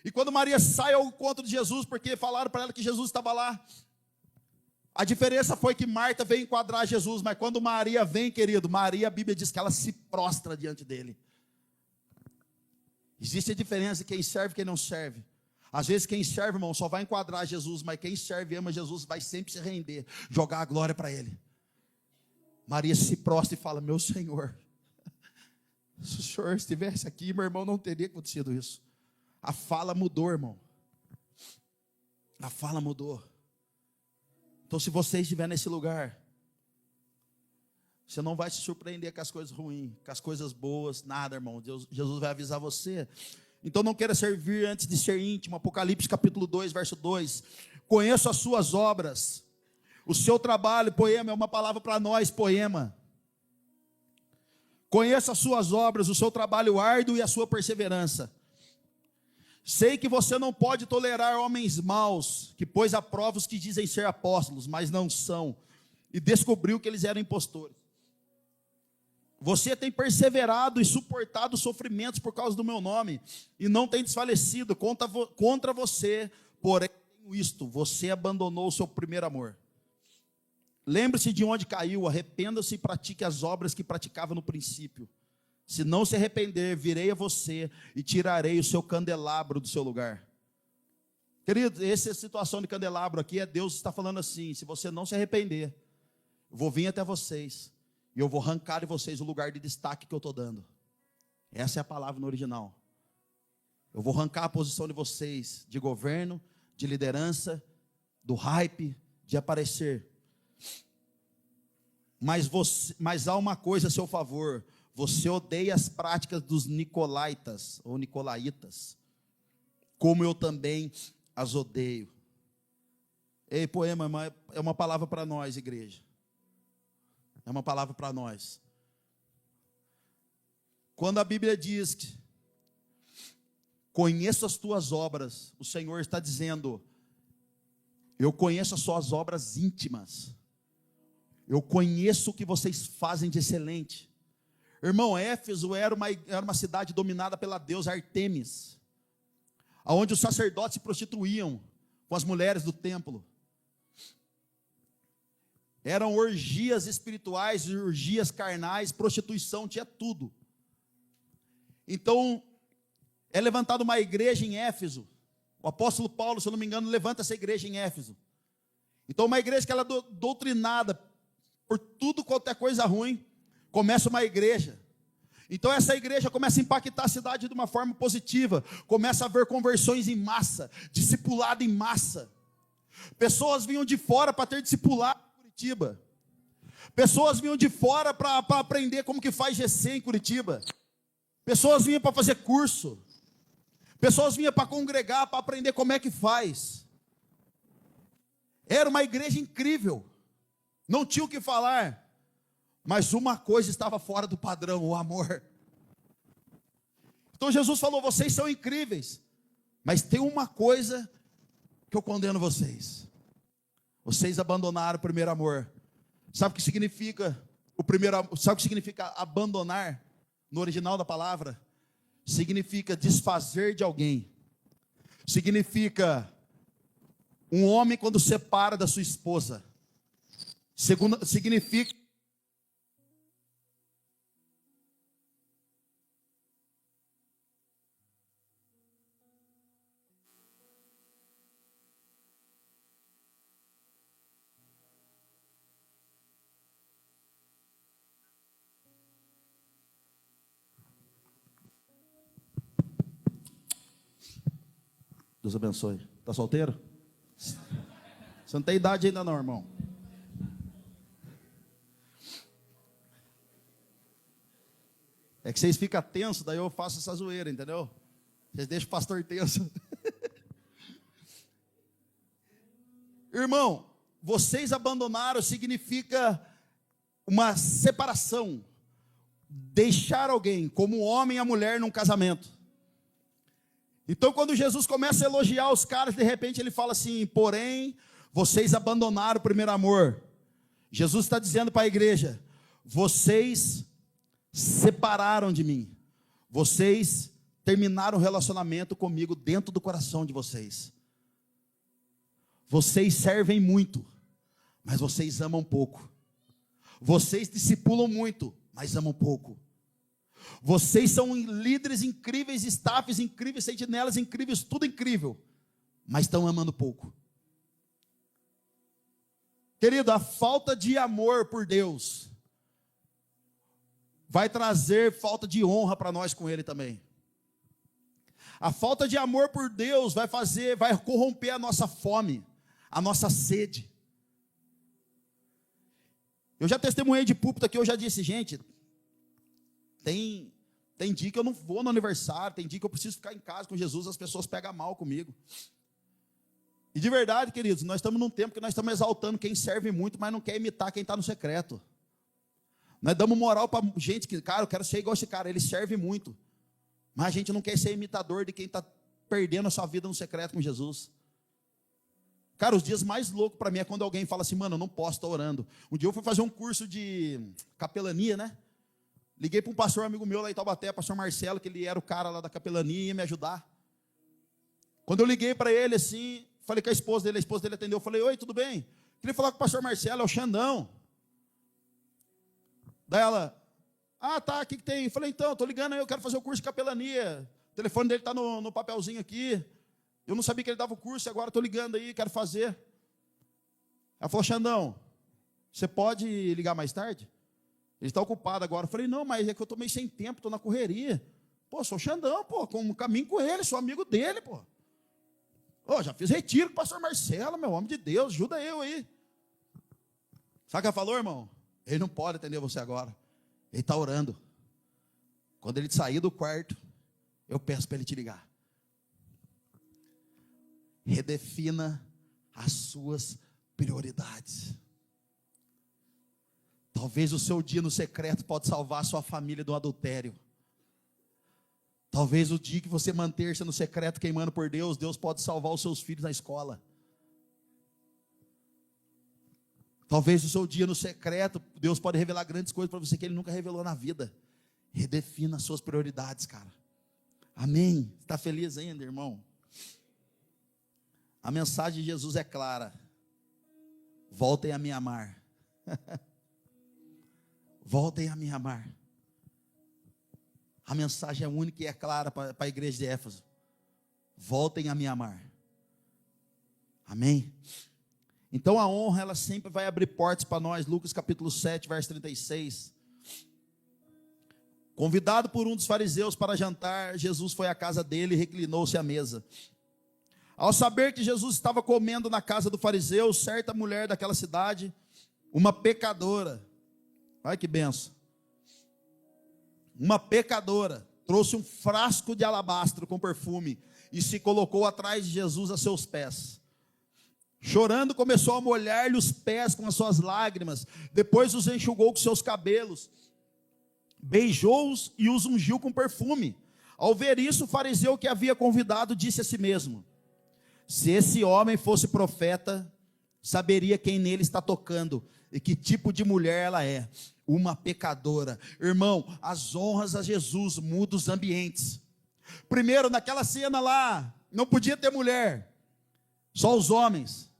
E quando Maria sai ao encontro de Jesus, porque falaram para ela que Jesus estava lá, A diferença foi que Marta veio enquadrar Jesus, mas quando Maria vem, querido, Maria, a Bíblia diz que ela se prostra diante dele. Existe a diferença de quem serve e quem não serve. Às vezes quem serve, irmão, só vai enquadrar Jesus, mas quem serve e ama Jesus vai sempre se render, jogar a glória para ele. Maria se prostra e fala: meu Senhor, se o Senhor estivesse aqui, meu irmão, não teria acontecido isso. A fala mudou, irmão. A fala mudou. Então, se você estiver nesse lugar, você não vai se surpreender com as coisas ruins, com as coisas boas, nada, irmão. Jesus vai avisar você. Então, não queira servir antes de ser íntimo. Apocalipse capítulo 2, verso 2. Conheço as suas obras, o seu trabalho. Poema é uma palavra para nós, poema. Conheço as suas obras, o seu trabalho árduo e a sua perseverança. Sei que você não pode tolerar homens maus, que pôs à prova os que dizem ser apóstolos, mas não são, e descobriu que eles eram impostores. Você tem perseverado e suportado sofrimentos por causa do meu nome, e não tem desfalecido contra você, porém tenho isto: você abandonou o seu primeiro amor. Lembre-se de onde caiu, arrependa-se e pratique as obras que praticava no princípio. Se não se arrepender, virei a você e tirarei o seu candelabro do seu lugar. Querido, essa situação de candelabro aqui Deus está falando assim: se você não se arrepender, eu vou vir até vocês e eu vou arrancar de vocês o lugar de destaque que eu estou dando. Essa é a palavra no original. Eu vou arrancar a posição de vocês de governo, de liderança, do hype, de aparecer. Mas há uma coisa a seu favor: você odeia as práticas dos nicolaítas, ou nicolaítas, como eu também as odeio. Ei, poema é uma palavra para nós, igreja. É uma palavra para nós. Quando a Bíblia diz que conheço as tuas obras, o Senhor está dizendo: eu conheço as suas obras íntimas. Eu conheço o que vocês fazem de excelente. Irmão, Éfeso era uma cidade dominada pela deusa Artemis, onde os sacerdotes se prostituíam com as mulheres do templo. Eram orgias espirituais, orgias carnais, prostituição, tinha tudo. Então, é levantada uma igreja em Éfeso. O apóstolo Paulo, se eu não me engano, levanta essa igreja em Éfeso. Então, uma igreja que ela é doutrinada por tudo quanto é coisa ruim, começa uma igreja. Então essa igreja começa a impactar a cidade de uma forma positiva. Começa a haver conversões em massa, discipulado em massa. Pessoas vinham de fora para ter discipulado em Curitiba. Pessoas vinham de fora para aprender como que faz GC em Curitiba. Pessoas vinham para fazer curso. Pessoas vinham para congregar, para aprender como é que faz. Era uma igreja incrível. Não tinha o que falar. Mas uma coisa estava fora do padrão: o amor. Então Jesus falou: vocês são incríveis, mas tem uma coisa que eu condeno vocês. Vocês abandonaram o primeiro amor. Sabe o que significa o primeiro amor? Sabe o que significa abandonar no original da palavra? Significa desfazer de alguém. Significa um homem quando separa da sua esposa. Significa Deus abençoe. Está solteiro? Você não tem idade ainda não, irmão. É que vocês ficam tensos, daí eu faço essa zoeira, entendeu? Vocês deixam o pastor tenso. Irmão, vocês abandonaram significa uma separação. Deixar alguém, como o homem e a mulher num casamento. Então quando Jesus começa a elogiar os caras, de repente ele fala assim: porém, vocês abandonaram o primeiro amor. Jesus está dizendo para a igreja: vocês separaram de mim. Vocês terminaram o relacionamento comigo dentro do coração de vocês. Vocês servem muito, mas vocês amam pouco. Vocês discipulam muito, mas amam pouco. Vocês são líderes incríveis, staffs incríveis, sentinelas incríveis, tudo incrível, mas estão amando pouco. Querido, a falta de amor por Deus vai trazer falta de honra para nós com Ele também. A falta de amor por Deus vai corromper a nossa fome, a nossa sede. Eu já testemunhei de púlpito aqui, eu já disse, gente, tem dia que eu não vou no aniversário, tem dia que eu preciso ficar em casa com Jesus, as pessoas pegam mal comigo. E de verdade, queridos, nós estamos num tempo que nós estamos exaltando quem serve muito, mas não quer imitar quem está no secreto. Nós damos moral para gente que, cara, eu quero ser igual esse cara, ele serve muito. Mas a gente não quer ser imitador de quem está perdendo a sua vida no secreto com Jesus. Cara, os dias mais loucos para mim é quando alguém fala assim, mano, eu não posso estar orando. Um dia eu fui fazer um curso de capelania, né? Liguei para um pastor amigo meu lá em Taubaté, pastor Marcelo, que ele era o cara lá da capelania e ia me ajudar. Quando eu liguei para ele assim, falei com a esposa dele atendeu, eu falei, oi, tudo bem? Queria falar com o pastor Marcelo, é o Xandão. Daí ela, tá, o que tem? Eu falei, então, estou ligando aí, eu quero fazer o curso de capelania. O telefone dele está no papelzinho aqui. Eu não sabia que ele dava o curso, agora estou ligando aí, quero fazer. Ela falou, Xandão, você pode ligar mais tarde? Ele está ocupado agora. Eu falei, não, mas é que eu estou meio sem tempo, estou na correria. Pô, sou o Xandão, pô, caminho com ele, sou amigo dele, pô. Já fiz retiro com o pastor Marcelo, meu homem de Deus, ajuda eu aí. Sabe o que ela falou, irmão? Ele não pode atender você agora. Ele está orando. Quando ele sair do quarto, eu peço para ele te ligar. Redefina as suas prioridades. Talvez o seu dia no secreto pode salvar a sua família do adultério. Talvez o dia que você manter-se no secreto queimando por Deus, Deus pode salvar os seus filhos na escola. Talvez o seu dia no secreto, Deus pode revelar grandes coisas para você que Ele nunca revelou na vida. Redefina as suas prioridades, cara. Amém? Está feliz ainda, irmão? A mensagem de Jesus é clara. Voltem a me amar. Voltem a me amar. A mensagem é única e é clara para a igreja de Éfeso. Voltem a me amar. Amém? Então a honra, ela sempre vai abrir portas para nós. Lucas capítulo 7, verso 36. Convidado por um dos fariseus para jantar, Jesus foi à casa dele e reclinou-se à mesa. Ao saber que Jesus estava comendo na casa do fariseu, certa mulher daquela cidade, uma pecadora, olha que benção, uma pecadora, trouxe um frasco de alabastro com perfume e se colocou atrás de Jesus a seus pés. Chorando, começou a molhar-lhe os pés com as suas lágrimas, depois os enxugou com seus cabelos, beijou-os e os ungiu com perfume. Ao ver isso, o fariseu que havia convidado disse a si mesmo: se esse homem fosse profeta, saberia quem nele está tocando e que tipo de mulher ela é, uma pecadora. Irmão, as honras a Jesus mudam os ambientes. Primeiro, naquela cena lá, não podia ter mulher, só os homens.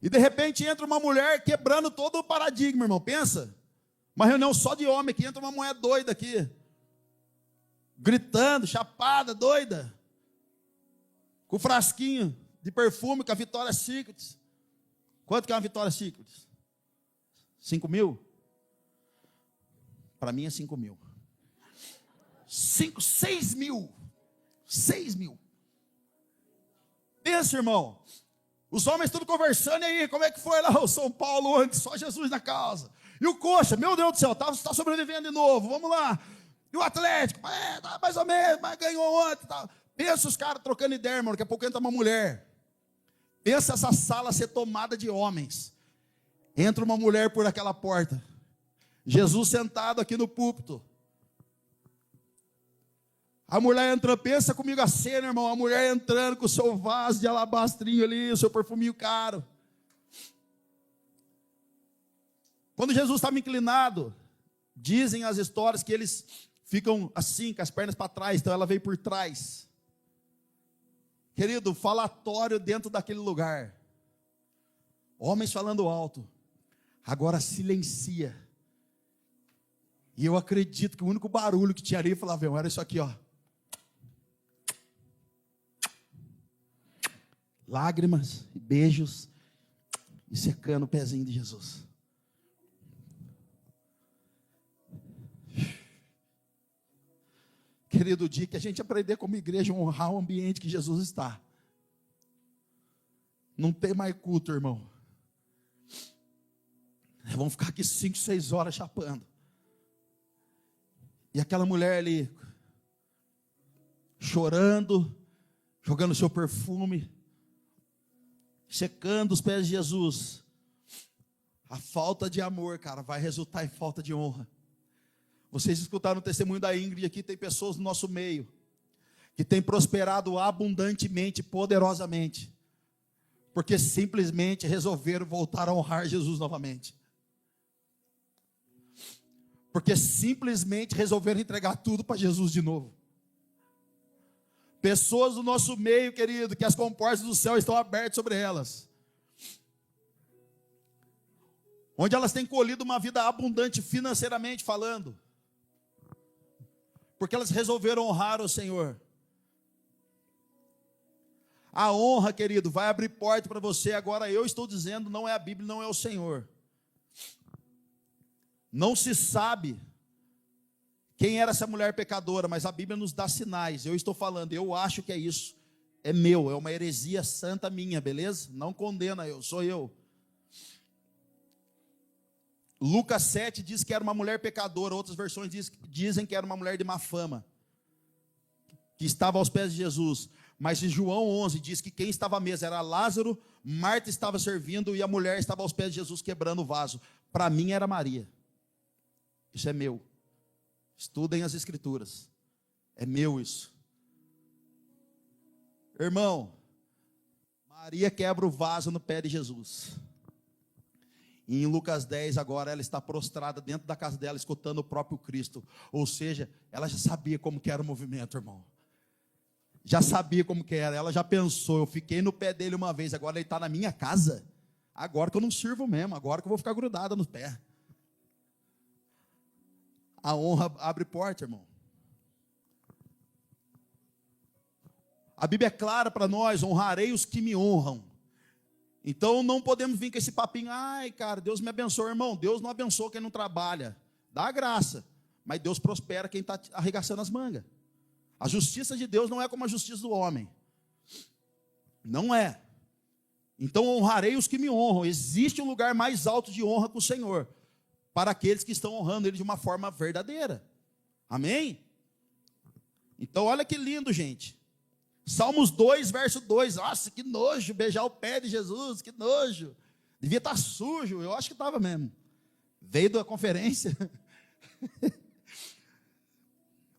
E de repente entra uma mulher quebrando todo o paradigma, irmão. Pensa, uma reunião só de homem, que entra uma mulher doida aqui, gritando, chapada, doida, com frasquinho de perfume, com a Victoria's Secret. Quanto que é uma Victoria's Secret? 5 mil? Para mim é 5 mil. 6 mil. 6 mil. Pensa, irmão. Os homens tudo conversando, e aí, como é que foi lá o São Paulo ontem? Só Jesus na causa. E o Coxa, meu Deus do céu, está sobrevivendo de novo, vamos lá. E o Atlético, tá mais ou menos, mas ganhou ontem. Tá. Pensa os caras trocando ideia, irmão, daqui a pouco entra uma mulher. Pensa essa sala ser tomada de homens. Entra uma mulher por aquela porta. Jesus sentado aqui no púlpito. A mulher entrando, pensa comigo a cena, irmão. A mulher entrando com o seu vaso de alabastrinho ali, o seu perfuminho caro. Quando Jesus estava inclinado, dizem as histórias que eles ficam assim, com as pernas para trás, então ela veio por trás. Querido, falatório dentro daquele lugar. Homens falando alto. Agora silencia. E eu acredito que o único barulho que tinha ali, Flavião, era isso aqui, ó. Lágrimas e beijos e secando o pezinho de Jesus. Querido, o dia que a gente aprender como igreja a honrar o ambiente que Jesus está, não tem mais culto, irmão. Vamos ficar aqui 5, 6 horas chapando. E aquela mulher ali, chorando, jogando seu perfume, secando os pés de Jesus. A falta de amor, cara, vai resultar em falta de honra. Vocês escutaram o testemunho da Ingrid aqui, tem pessoas no nosso meio, que têm prosperado abundantemente, poderosamente, porque simplesmente resolveram voltar a honrar Jesus novamente. Porque simplesmente resolveram entregar tudo para Jesus de novo. Pessoas do nosso meio, querido, que as comportas do céu estão abertas sobre elas. Onde elas têm colhido uma vida abundante financeiramente falando. Porque elas resolveram honrar o Senhor. A honra, querido, vai abrir porta para você. Agora eu estou dizendo, não é a Bíblia, não é o Senhor. Não se sabe quem era essa mulher pecadora, mas a Bíblia nos dá sinais. Eu estou falando, eu acho que é isso. É meu, é uma heresia santa minha, beleza? Não condena eu, sou eu. Lucas 7 diz que era uma mulher pecadora, outras versões dizem que era uma mulher de má fama, que estava aos pés de Jesus. Mas em João 11 diz que quem estava à mesa era Lázaro, Marta estava servindo e a mulher estava aos pés de Jesus quebrando o vaso. Para mim era Maria. Isso é meu. Estudem as escrituras. É meu isso. Irmão, Maria quebra o vaso no pé de Jesus. E em Lucas 10 agora ela está prostrada dentro da casa dela, escutando o próprio Cristo. Ou seja, ela já sabia como que era o movimento, irmão. Já sabia como que era. Ela já pensou, eu fiquei no pé dele uma vez, agora ele está na minha casa. Agora que eu não sirvo mesmo, agora que eu vou ficar grudada no pé. A honra abre porta, irmão. A Bíblia é clara para nós, honrarei os que me honram. Então não podemos vir com esse papinho, ai cara, Deus me abençoa, irmão. Deus não abençoa quem não trabalha, dá graça, mas Deus prospera quem está arregaçando as mangas. A justiça de Deus não é como a justiça do homem, não é. Então honrarei os que me honram. Existe um lugar mais alto de honra com o Senhor, para aqueles que estão honrando Ele de uma forma verdadeira, amém? Então olha que lindo, gente. Salmos 2, verso 2, nossa, que nojo, beijar o pé de Jesus, que nojo, devia estar sujo, eu acho que estava mesmo, veio da conferência,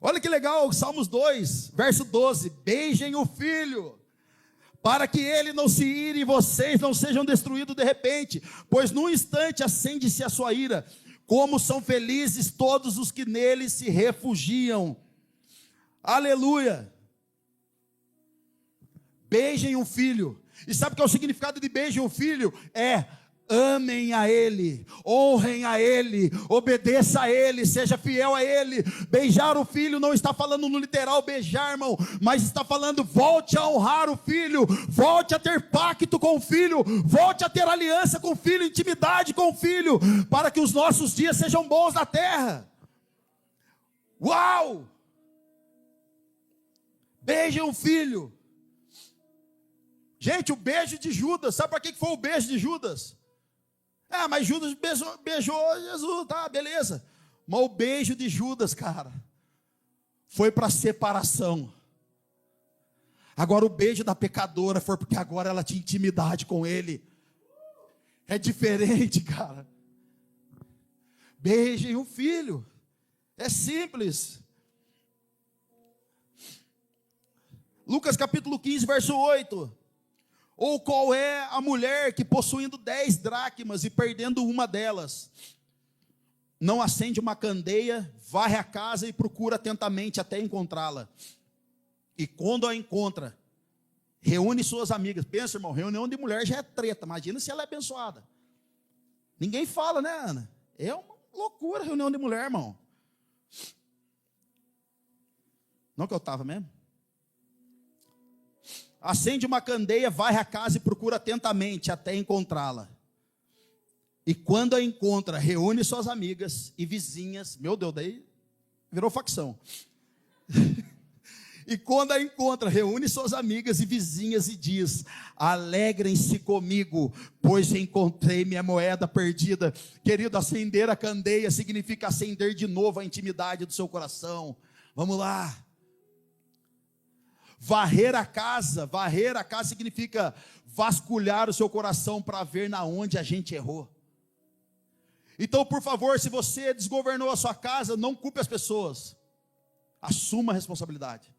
olha que legal, Salmos 2, verso 12, beijem o filho, para que ele não se ire e vocês não sejam destruídos de repente, pois num instante acende-se a sua ira, como são felizes todos os que nele se refugiam, aleluia. Beijem um filho. E sabe o que é o significado de beijem um filho? É, amem a Ele, honrem a Ele, obedeça a Ele, seja fiel a Ele. Beijar o filho não está falando no literal beijar, irmão, mas está falando volte a honrar o filho, volte a ter pacto com o filho, volte a ter aliança com o filho, intimidade com o filho, para que os nossos dias sejam bons na terra. Uau! Beijem um filho. Gente, o beijo de Judas, sabe para que foi o beijo de Judas? Ah, mas Judas beijou Jesus, tá, beleza. Mas o beijo de Judas, cara, foi para separação. Agora o beijo da pecadora foi porque agora ela tinha intimidade com ele. É diferente, cara. Beijem o filho. É simples. Lucas capítulo 15, verso 8. Ou qual é a mulher que possuindo 10 dracmas e perdendo uma delas, não acende uma candeia, varre a casa e procura atentamente até encontrá-la. E quando a encontra, Reúne suas amigas. Pensa, irmão, reunião de mulher já é treta. Imagina se ela é abençoada. Ninguém fala, né, Ana? É uma loucura reunião de mulher, irmão. Não que eu estava mesmo? Acende uma candeia, varre a casa e procura atentamente até encontrá-la. E quando a encontra, reúne suas amigas e vizinhas. Meu Deus, daí virou facção. E quando a encontra, reúne suas amigas e vizinhas e diz: alegrem-se comigo, pois encontrei minha moeda perdida. Querido, acender a candeia significa acender de novo a intimidade do seu coração. Vamos lá. Varrer a casa significa vasculhar o seu coração para ver na onde a gente errou. Então, por favor, se você desgovernou a sua casa, não culpe as pessoas. Assuma a responsabilidade.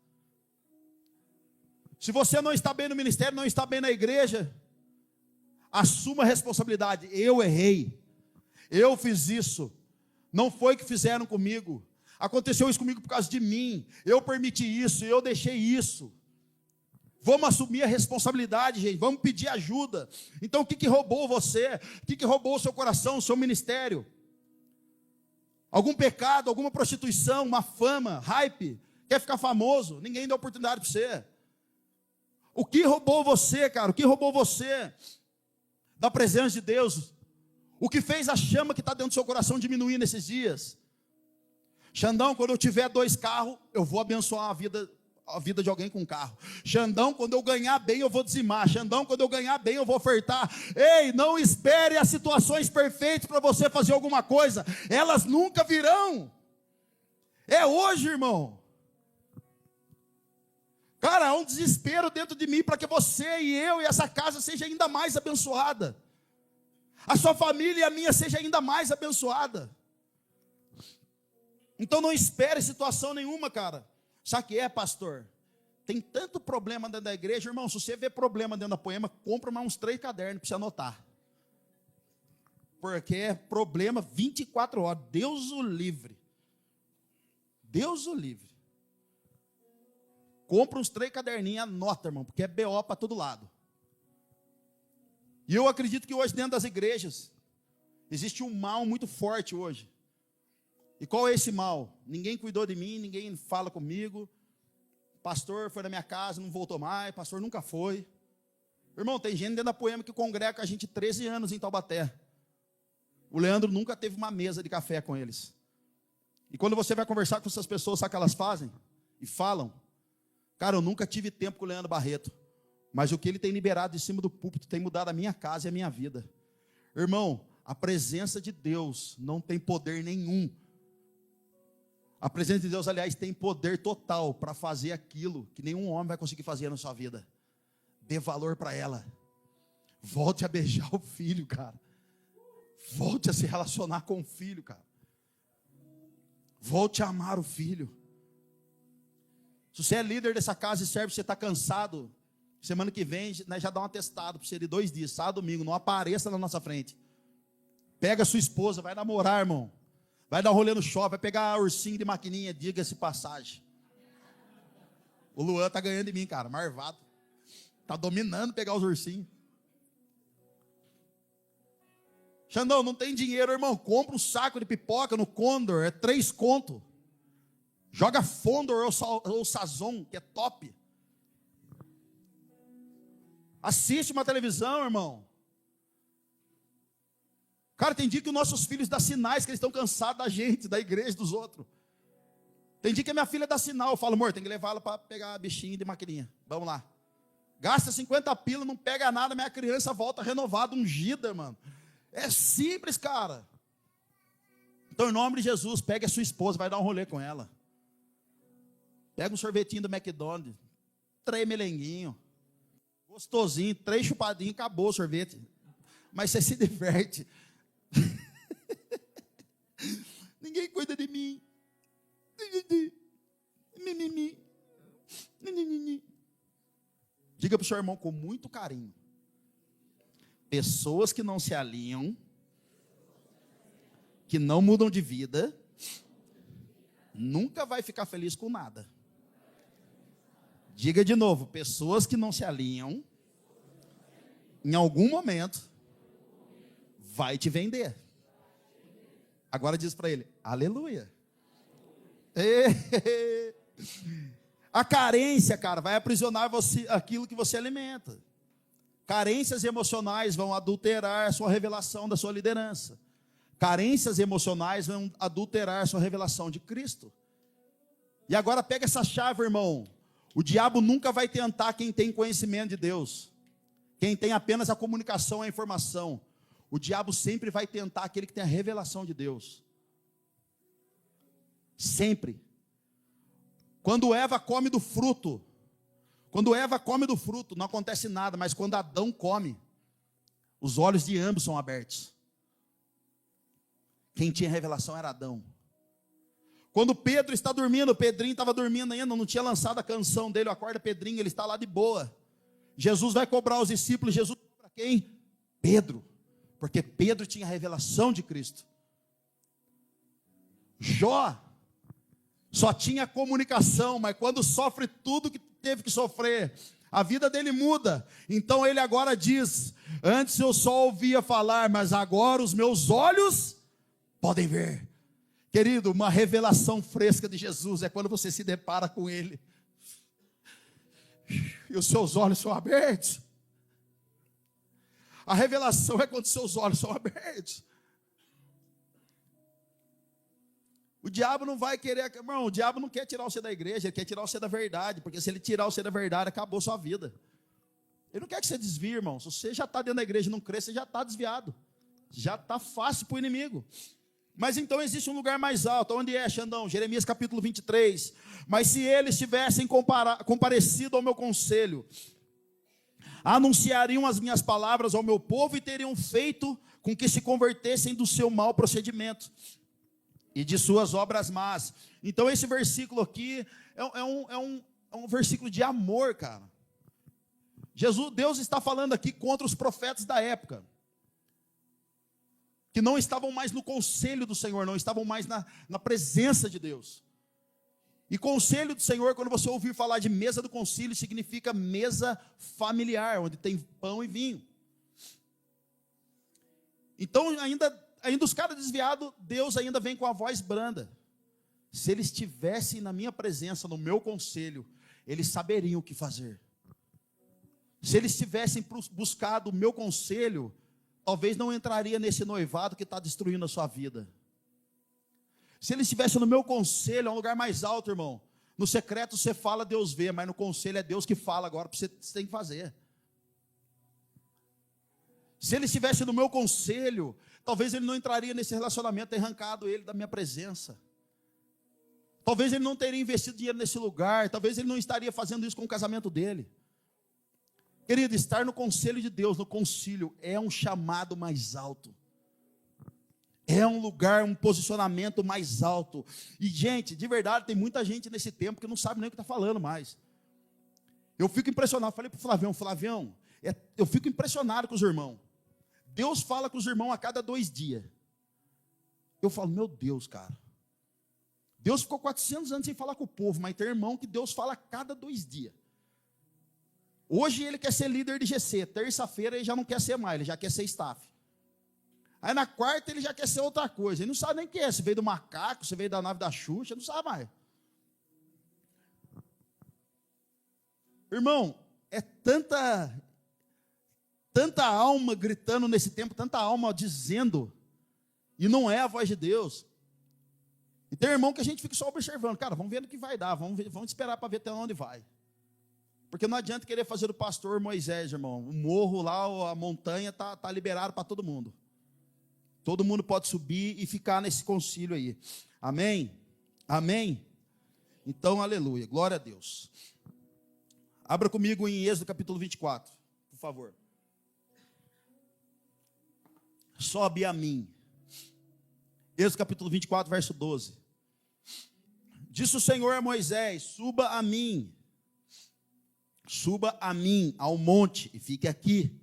Se você não está bem no ministério, não está bem na igreja, assuma a responsabilidade. Eu errei. Eu fiz isso. Não foi que fizeram comigo. Aconteceu isso comigo por causa de mim. Eu permiti isso, eu deixei isso. Vamos assumir a responsabilidade, gente. Vamos pedir ajuda. Então, o que roubou você? O que roubou o seu coração, o seu ministério? Algum pecado, alguma prostituição, uma fama, hype? Quer ficar famoso? Ninguém dá oportunidade para você. O que roubou você, cara? O que roubou você da presença de Deus? O que fez a chama que está dentro do seu coração diminuir nesses dias? Xandão, quando eu tiver 2 carros, eu vou abençoar a vida de alguém com um carro. Xandão, quando eu ganhar bem, eu vou dizimar. Xandão, quando eu ganhar bem, eu vou ofertar. Ei, não espere as situações perfeitas para você fazer alguma coisa. Elas nunca virão. É hoje, irmão. Cara, há um desespero dentro de mim para que você e eu e essa casa seja ainda mais abençoada. A sua família e a minha seja ainda mais abençoada. Então não espere situação nenhuma, cara. Sabe o que é, pastor? Tem tanto problema dentro da igreja, irmão. Se você vê problema dentro da Poema, compra mais uns 3 cadernos para você anotar. Porque é problema 24 horas. Deus o livre. Deus o livre. Compra uns 3 caderninhos, anota, irmão, porque é BO para todo lado. E eu acredito que hoje dentro das igrejas existe um mal muito forte hoje. E qual é esse mal? Ninguém cuidou de mim, ninguém fala comigo. Pastor foi na minha casa, não voltou mais. Pastor nunca foi. Irmão, tem gente dentro da Poema que congrega com a gente 13 anos em Taubaté. O Leandro nunca teve uma mesa de café com eles. E quando você vai conversar com essas pessoas, sabe o que elas fazem? E falam: cara, eu nunca tive tempo com o Leandro Barreto, mas o que ele tem liberado em cima do púlpito tem mudado a minha casa e a minha vida. Irmão, a presença de Deus não tem poder nenhum. A presença de Deus, aliás, tem poder total para fazer aquilo que nenhum homem vai conseguir fazer na sua vida. Dê valor para ela. Volte a beijar o filho, cara. Volte a se relacionar com o filho, cara. Volte a amar o filho. Se você é líder dessa casa e serve, você está cansado, semana que vem, nós já dá um atestado para você de 2 dias, sábado, domingo, não apareça na nossa frente. Pega a sua esposa, vai namorar, irmão. Vai dar um rolê no shopping, vai pegar ursinho de maquininha, diga-se passagem. O Luan tá ganhando de mim, cara, marvado. Tá dominando pegar os ursinhos. Xandão, não tem dinheiro, irmão. Compra um saco de pipoca no Condor, é 3 conto. Joga Fondor ou Sazon, que é top. Assiste uma televisão, irmão. Cara, tem dia que os nossos filhos dão sinais que eles estão cansados da gente, da igreja, dos outros. Tem dia que a minha filha dá sinal. Eu falo: amor, tem que levar ela para pegar a bichinha de maquininha. Vamos lá. Gasta 50 pila, não pega nada, minha criança volta renovada, ungida, mano. É simples, cara. Então, em nome de Jesus, pegue a sua esposa, vai dar um rolê com ela. Pega um sorvetinho do McDonald's, 3 melenguinhos, gostosinho, 3 chupadinhos, acabou o sorvete. Mas você se diverte. Ninguém cuida de mim. Diga para o seu irmão com muito carinho: pessoas que não se alinham, que não mudam de vida, nunca vai ficar feliz com nada. Diga de novo, pessoas que não se alinham, em algum momento, vai te vender. Agora diz para ele, aleluia. A carência, cara, vai aprisionar você, aquilo que você alimenta. Carências emocionais vão adulterar a sua revelação da sua liderança. Carências emocionais vão adulterar a sua revelação de Cristo. E agora pega essa chave, irmão. O diabo nunca vai tentar quem tem conhecimento de Deus. Quem tem apenas a comunicação, a informação. O diabo sempre vai tentar aquele que tem a revelação de Deus. Sempre. Quando Eva come do fruto, não acontece nada, mas quando Adão come, os olhos de ambos são abertos. Quem tinha revelação era Adão. Quando Pedro está dormindo, Pedrinho estava dormindo ainda, não tinha lançado a canção dele, acorda Pedrinho, ele está lá de boa. Jesus vai cobrar os discípulos, Jesus para quem? Pedro, porque Pedro tinha a revelação de Cristo. Jó só tinha comunicação, mas quando sofre tudo que teve que sofrer, a vida dele muda. Então ele agora diz, antes eu só ouvia falar, mas agora os meus olhos podem ver. Querido, uma revelação fresca de Jesus é quando você se depara com Ele e os seus olhos são abertos. A revelação é quando seus olhos são abertos. O diabo não vai querer, irmão, o diabo não quer tirar você da igreja, ele quer tirar você da verdade, porque se ele tirar você da verdade, acabou sua vida. Ele não quer que você desvie, irmão. Se você já está dentro da igreja e não crê, você já está desviado. Já está fácil para o inimigo. Mas então existe um lugar mais alto. Onde é, Xandão? Jeremias capítulo 23. Mas se eles tivessem comparecido ao meu conselho, anunciariam as minhas palavras ao meu povo e teriam feito com que se convertessem do seu mau procedimento e de suas obras más. Então esse versículo aqui é um versículo de amor, cara. Deus está falando aqui contra os profetas da época, que não estavam mais no conselho do Senhor, não estavam mais na presença de Deus. E conselho do Senhor, quando você ouvir falar de mesa do concílio, significa mesa familiar, onde tem pão e vinho. Então, ainda os caras desviados, Deus ainda vem com a voz branda. Se eles estivessem na minha presença, no meu conselho, eles saberiam o que fazer. Se eles tivessem buscado o meu conselho, talvez não entraria nesse noivado que está destruindo a sua vida. Se ele estivesse no meu conselho, é um lugar mais alto, irmão. No secreto você fala, Deus vê, mas no conselho é Deus que fala agora, você tem que fazer. Se ele estivesse no meu conselho, talvez ele não entraria nesse relacionamento, ter arrancado ele da minha presença. Talvez ele não teria investido dinheiro nesse lugar, talvez ele não estaria fazendo isso com o casamento dele. Querido, estar no conselho de Deus, no concílio, é um chamado mais alto. É um lugar, um posicionamento mais alto. E, gente, de verdade, tem muita gente nesse tempo que não sabe nem o que está falando mais. Eu fico impressionado, falei para o Flavião, eu fico impressionado com os irmãos. Deus fala com os irmãos a cada 2 dias. Eu falo, meu Deus, cara. Deus ficou 400 anos sem falar com o povo, mas tem irmão que Deus fala a cada 2 dias. Hoje ele quer ser líder de GC, terça-feira ele já não quer ser mais, ele já quer ser staff. Aí na quarta ele já quer ser outra coisa, ele não sabe nem o que é, se veio do macaco, se veio da nave da Xuxa, não sabe mais. Irmão, é tanta alma gritando nesse tempo, tanta alma dizendo, e não é a voz de Deus. E tem irmão que a gente fica só observando, cara, vamos ver o que vai dar, vamos esperar para ver até onde vai. Porque não adianta querer fazer do pastor Moisés, irmão. O morro lá, a montanha está liberado para todo mundo. Todo mundo pode subir e ficar nesse concílio aí. Amém? Amém? Então, aleluia. Glória a Deus. Abra comigo em Êxodo capítulo 24, por favor. Sobe a mim. Êxodo capítulo 24, verso 12. Disse o Senhor a Moisés, suba a mim ao monte e fique aqui,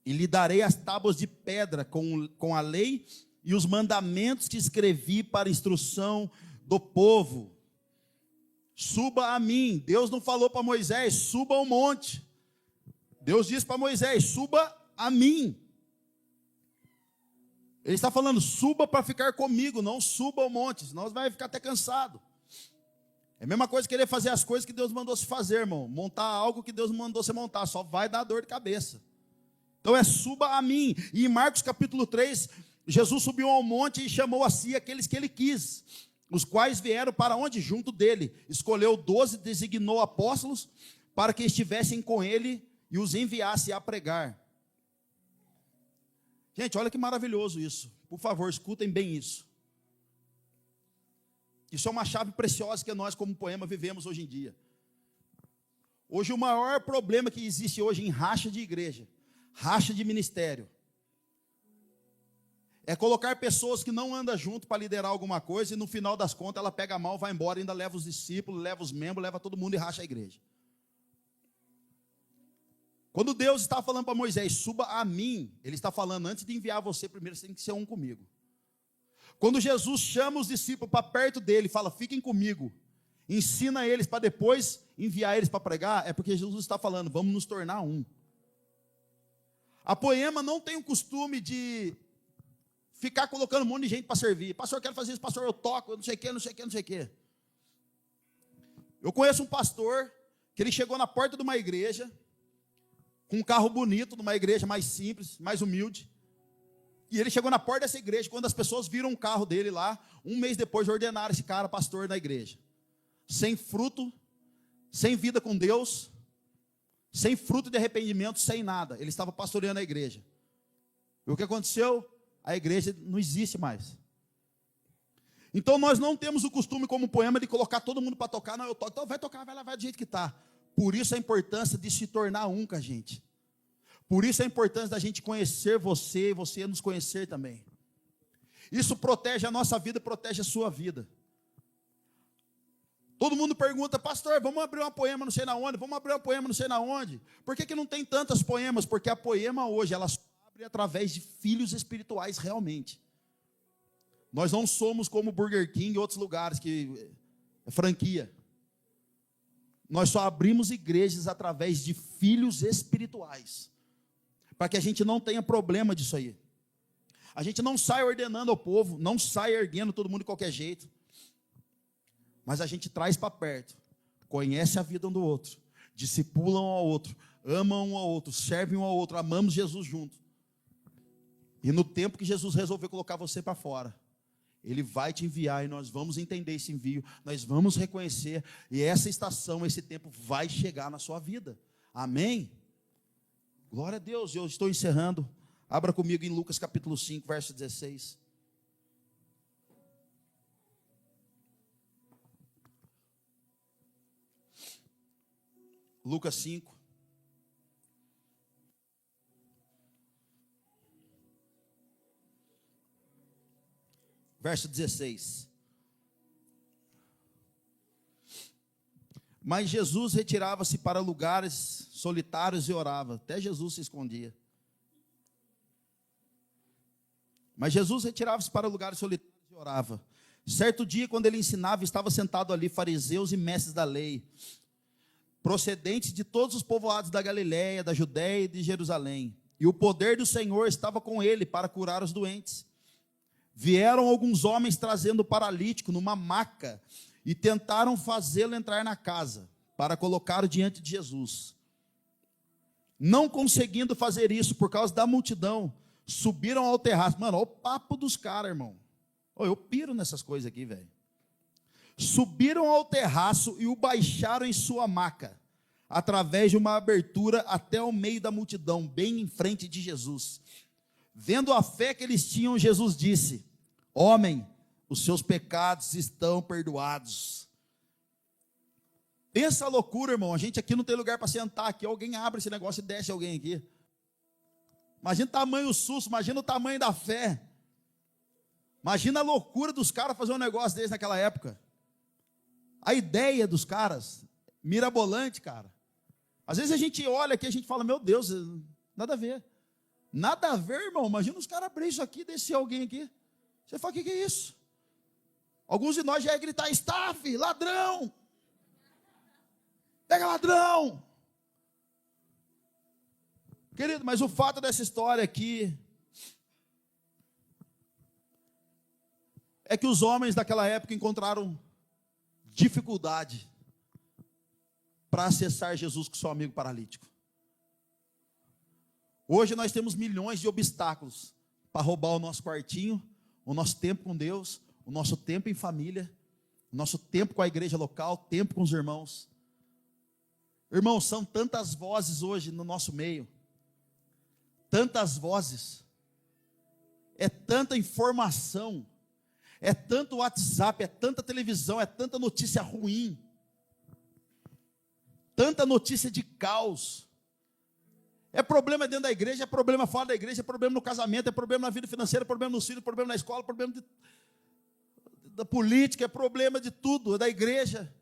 e lhe darei as tábuas de pedra com a lei e os mandamentos que escrevi para instrução do povo. Suba a mim. Deus não falou para Moisés, suba ao monte. Deus disse para Moisés, suba a mim. Ele está falando, suba para ficar comigo, não suba ao monte, senão você vai ficar até cansado. É a mesma coisa querer fazer as coisas que Deus mandou se fazer, irmão. Montar algo que Deus mandou você montar, só vai dar dor de cabeça. Então suba a mim. E em Marcos capítulo 3, Jesus subiu ao monte e chamou a si aqueles que ele quis, os quais vieram para onde? Junto dele. Escolheu 12, designou apóstolos, para que estivessem com ele e os enviasse a pregar. Gente, olha que maravilhoso isso. Por favor, escutem bem isso. Isso é uma chave preciosa que nós, como Poema, vivemos hoje em dia. Hoje, o maior problema que existe hoje em racha de igreja, racha de ministério, é colocar pessoas que não andam junto para liderar alguma coisa e no final das contas ela pega a mão, vai embora, ainda leva os discípulos, leva os membros, leva todo mundo e racha a igreja. Quando Deus está falando para Moisés, suba a mim, Ele está falando, antes de enviar você, primeiro você tem que ser um comigo. Quando Jesus chama os discípulos para perto dele, fala, fiquem comigo, ensina eles para depois enviar eles para pregar, é porque Jesus está falando, vamos nos tornar um. A Poema não tem o costume de ficar colocando um monte de gente para servir. Pastor, eu quero fazer isso, pastor, eu toco, eu não sei o que, não sei o que, não sei o que. Eu conheço um pastor, que ele chegou na porta de uma igreja, com um carro bonito, numa igreja mais simples, mais humilde. E ele chegou na porta dessa igreja, quando as pessoas viram o carro dele lá, um mês depois ordenaram esse cara pastor na igreja. Sem fruto, sem vida com Deus, sem fruto de arrependimento, sem nada. Ele estava pastoreando a igreja. E o que aconteceu? A igreja não existe mais. Então nós não temos o costume como Poema de colocar todo mundo para tocar. Não, eu toco, então vai tocar, vai lá, vai do jeito que está. Por isso a importância de se tornar um com a gente. Por isso a importância da gente conhecer você e você nos conhecer também. Isso protege a nossa vida, protege a sua vida. Todo mundo pergunta, pastor, vamos abrir uma Poema não sei na onde, vamos abrir uma Poema não sei na onde. Por que não tem tantas Poemas? Porque a Poema hoje, ela só abre através de filhos espirituais realmente. Nós não somos como Burger King e outros lugares que é franquia. Nós só abrimos igrejas através de filhos espirituais. Para que a gente não tenha problema disso aí. A gente não sai ordenando ao povo, não sai erguendo todo mundo de qualquer jeito. Mas a gente traz para perto, conhece a vida um do outro, discipulam um ao outro, amam um ao outro, servem um ao outro, amamos Jesus junto. E no tempo que Jesus resolveu colocar você para fora, Ele vai te enviar e nós vamos entender esse envio, nós vamos reconhecer, e essa estação, esse tempo vai chegar na sua vida. Amém? Glória a Deus, eu estou encerrando. Abra comigo em Lucas capítulo 5, verso 16. Lucas 5. Verso 16. Mas Jesus retirava-se para lugares solitários e orava. Até Jesus se escondia. Mas Jesus retirava-se para lugares solitários e orava. Certo dia, quando ele ensinava, estava sentado ali fariseus e mestres da lei, procedentes de todos os povoados da Galiléia, da Judéia e de Jerusalém. E o poder do Senhor estava com ele para curar os doentes. Vieram alguns homens trazendo o paralítico numa maca e tentaram fazê-lo entrar na casa para colocá-lo diante de Jesus. Não conseguindo fazer isso por causa da multidão, subiram ao terraço. Mano, olha o papo dos caras, irmão. Eu piro nessas coisas aqui, velho. Subiram ao terraço e o baixaram em sua maca, através de uma abertura até o meio da multidão, bem em frente de Jesus. Vendo a fé que eles tinham, Jesus disse: homem, os seus pecados estão perdoados. Pensa a loucura, irmão. A gente aqui não tem lugar para sentar aqui. Alguém abre esse negócio e desce alguém aqui. Imagina o tamanho do susto, imagina o tamanho da fé. Imagina a loucura dos caras fazer um negócio desse naquela época. A ideia dos caras, mirabolante, cara. Às vezes a gente olha aqui e a gente fala, meu Deus, nada a ver. Nada a ver, irmão. Imagina os caras abrirem isso aqui e descer alguém aqui. Você fala, o que é isso? Alguns de nós já ia gritar, staff, ladrão. Pega ladrão! Querido, mas o fato dessa história aqui é que os homens daquela época encontraram dificuldade para acessar Jesus com seu amigo paralítico. Hoje nós temos milhões de obstáculos para roubar o nosso quartinho, o nosso tempo com Deus, o nosso tempo em família, o nosso tempo com a igreja local, tempo com os irmãos. Irmãos, são tantas vozes hoje no nosso meio, tantas vozes, é tanta informação, é tanto WhatsApp, é tanta televisão, é tanta notícia ruim, tanta notícia de caos. É problema dentro da igreja, é problema fora da igreja, é problema no casamento, é problema na vida financeira, é problema nos filhos, é problema na escola, é problema da política, é problema de tudo, é da igreja.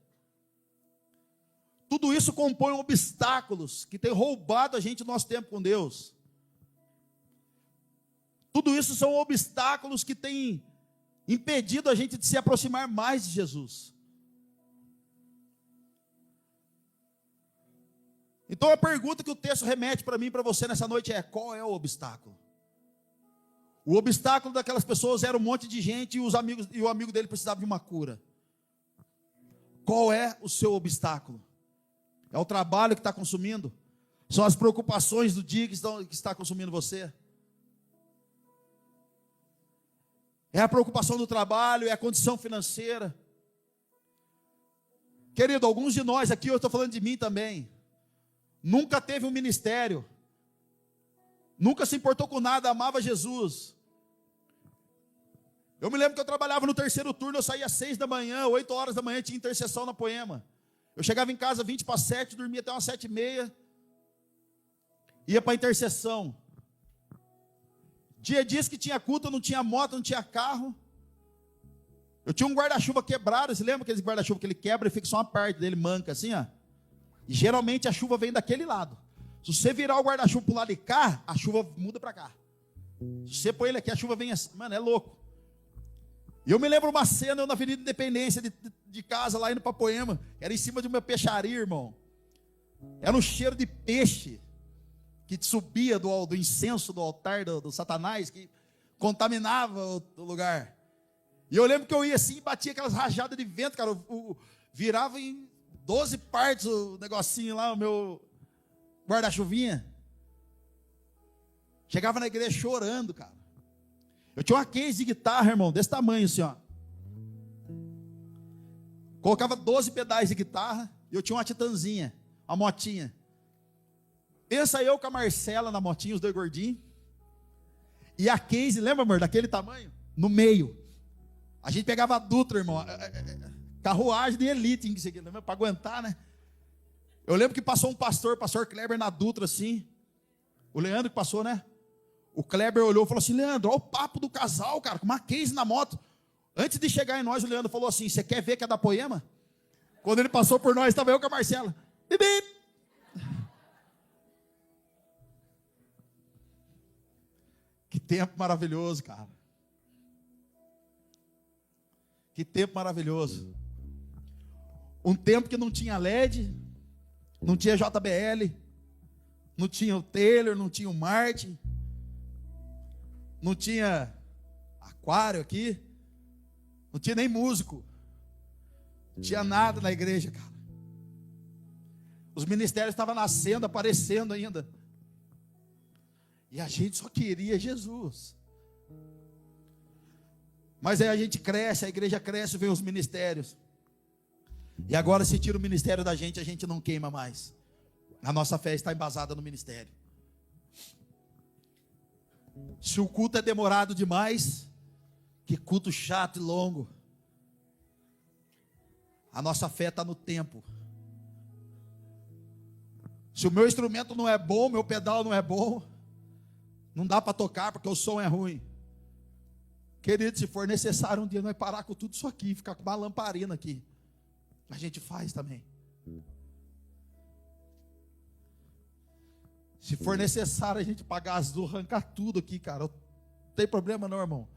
Tudo isso compõe obstáculos que têm roubado a gente o nosso tempo com Deus. Tudo isso são obstáculos que têm impedido a gente de se aproximar mais de Jesus. Então a pergunta que o texto remete para mim e para você nessa noite é: qual é o obstáculo? O obstáculo daquelas pessoas era um monte de gente e o amigo dele precisava de uma cura. Qual é o seu obstáculo? É o trabalho que está consumindo? São as preocupações do dia que está consumindo você? É a preocupação do trabalho? É a condição financeira? Querido, alguns de nós aqui, eu estou falando de mim também, nunca teve um ministério, nunca se importou com nada, amava Jesus. Eu me lembro que eu trabalhava no terceiro turno, eu saía às 6 da manhã, 8 horas da manhã, tinha intercessão na Poema. Eu chegava em casa 20 para 7, dormia até umas 7h30, ia para a intercessão. Dias que tinha culto, não tinha moto, não tinha carro. Eu tinha um guarda-chuva quebrado, você lembra aquele guarda-chuva que ele quebra e fica só uma parte dele, manca assim, ó? E geralmente a chuva vem daquele lado. Se você virar o guarda-chuva para o lado de cá, a chuva muda para cá. Se você põe ele aqui, a chuva vem assim. Mano, é louco. E eu me lembro uma cena, eu na Avenida Independência, de casa, lá indo para Poema. Era em cima de uma peixaria, irmão. Era um cheiro de peixe que subia do incenso do altar do Satanás, que contaminava o lugar. E eu lembro que eu ia assim, batia aquelas rajadas de vento, cara. Virava em 12 partes o negocinho lá, o meu guarda-chuvinha. Chegava na igreja chorando, cara. Eu tinha uma case de guitarra, irmão, desse tamanho assim, ó. Colocava 12 pedais de guitarra e eu tinha uma titanzinha, uma motinha. Pensa eu com a Marcela na motinha, os dois gordinhos. E a case, lembra, amor, daquele tamanho? No meio. A gente pegava a Dutra, irmão. Carruagem de elite, para aguentar, né? Eu lembro que passou um pastor Kleber na Dutra, assim. O Leandro que passou, né? O Kleber olhou e falou assim: Leandro, olha o papo do casal, cara, com uma case na moto. Antes de chegar em nós, o Leandro falou assim: você quer ver que é da Poema? Quando ele passou por nós, estava eu com a Marcela. Bibi! Que tempo maravilhoso, cara. Que tempo maravilhoso. Um tempo que não tinha LED, não tinha JBL, não tinha o Taylor, não tinha o Martin, não tinha aquário aqui, não tinha nem músico, não tinha nada na igreja, cara. Os ministérios estavam nascendo, aparecendo ainda. E a gente só queria Jesus. Mas aí a gente cresce, a igreja cresce, vem os ministérios. E agora se tira o ministério da gente, a gente não queima mais. A nossa fé está embasada no ministério. Se o culto é demorado demais, que culto chato e longo. A nossa fé está no tempo. Se o meu instrumento não é bom, meu pedal não é bom, não dá para tocar porque o som é ruim. Querido, se for necessário um dia nós parar com tudo isso aqui, ficar com uma lamparina aqui, a gente faz também. Se for necessário a gente pagar as luzes, arrancar tudo aqui, cara, não tem problema não, irmão.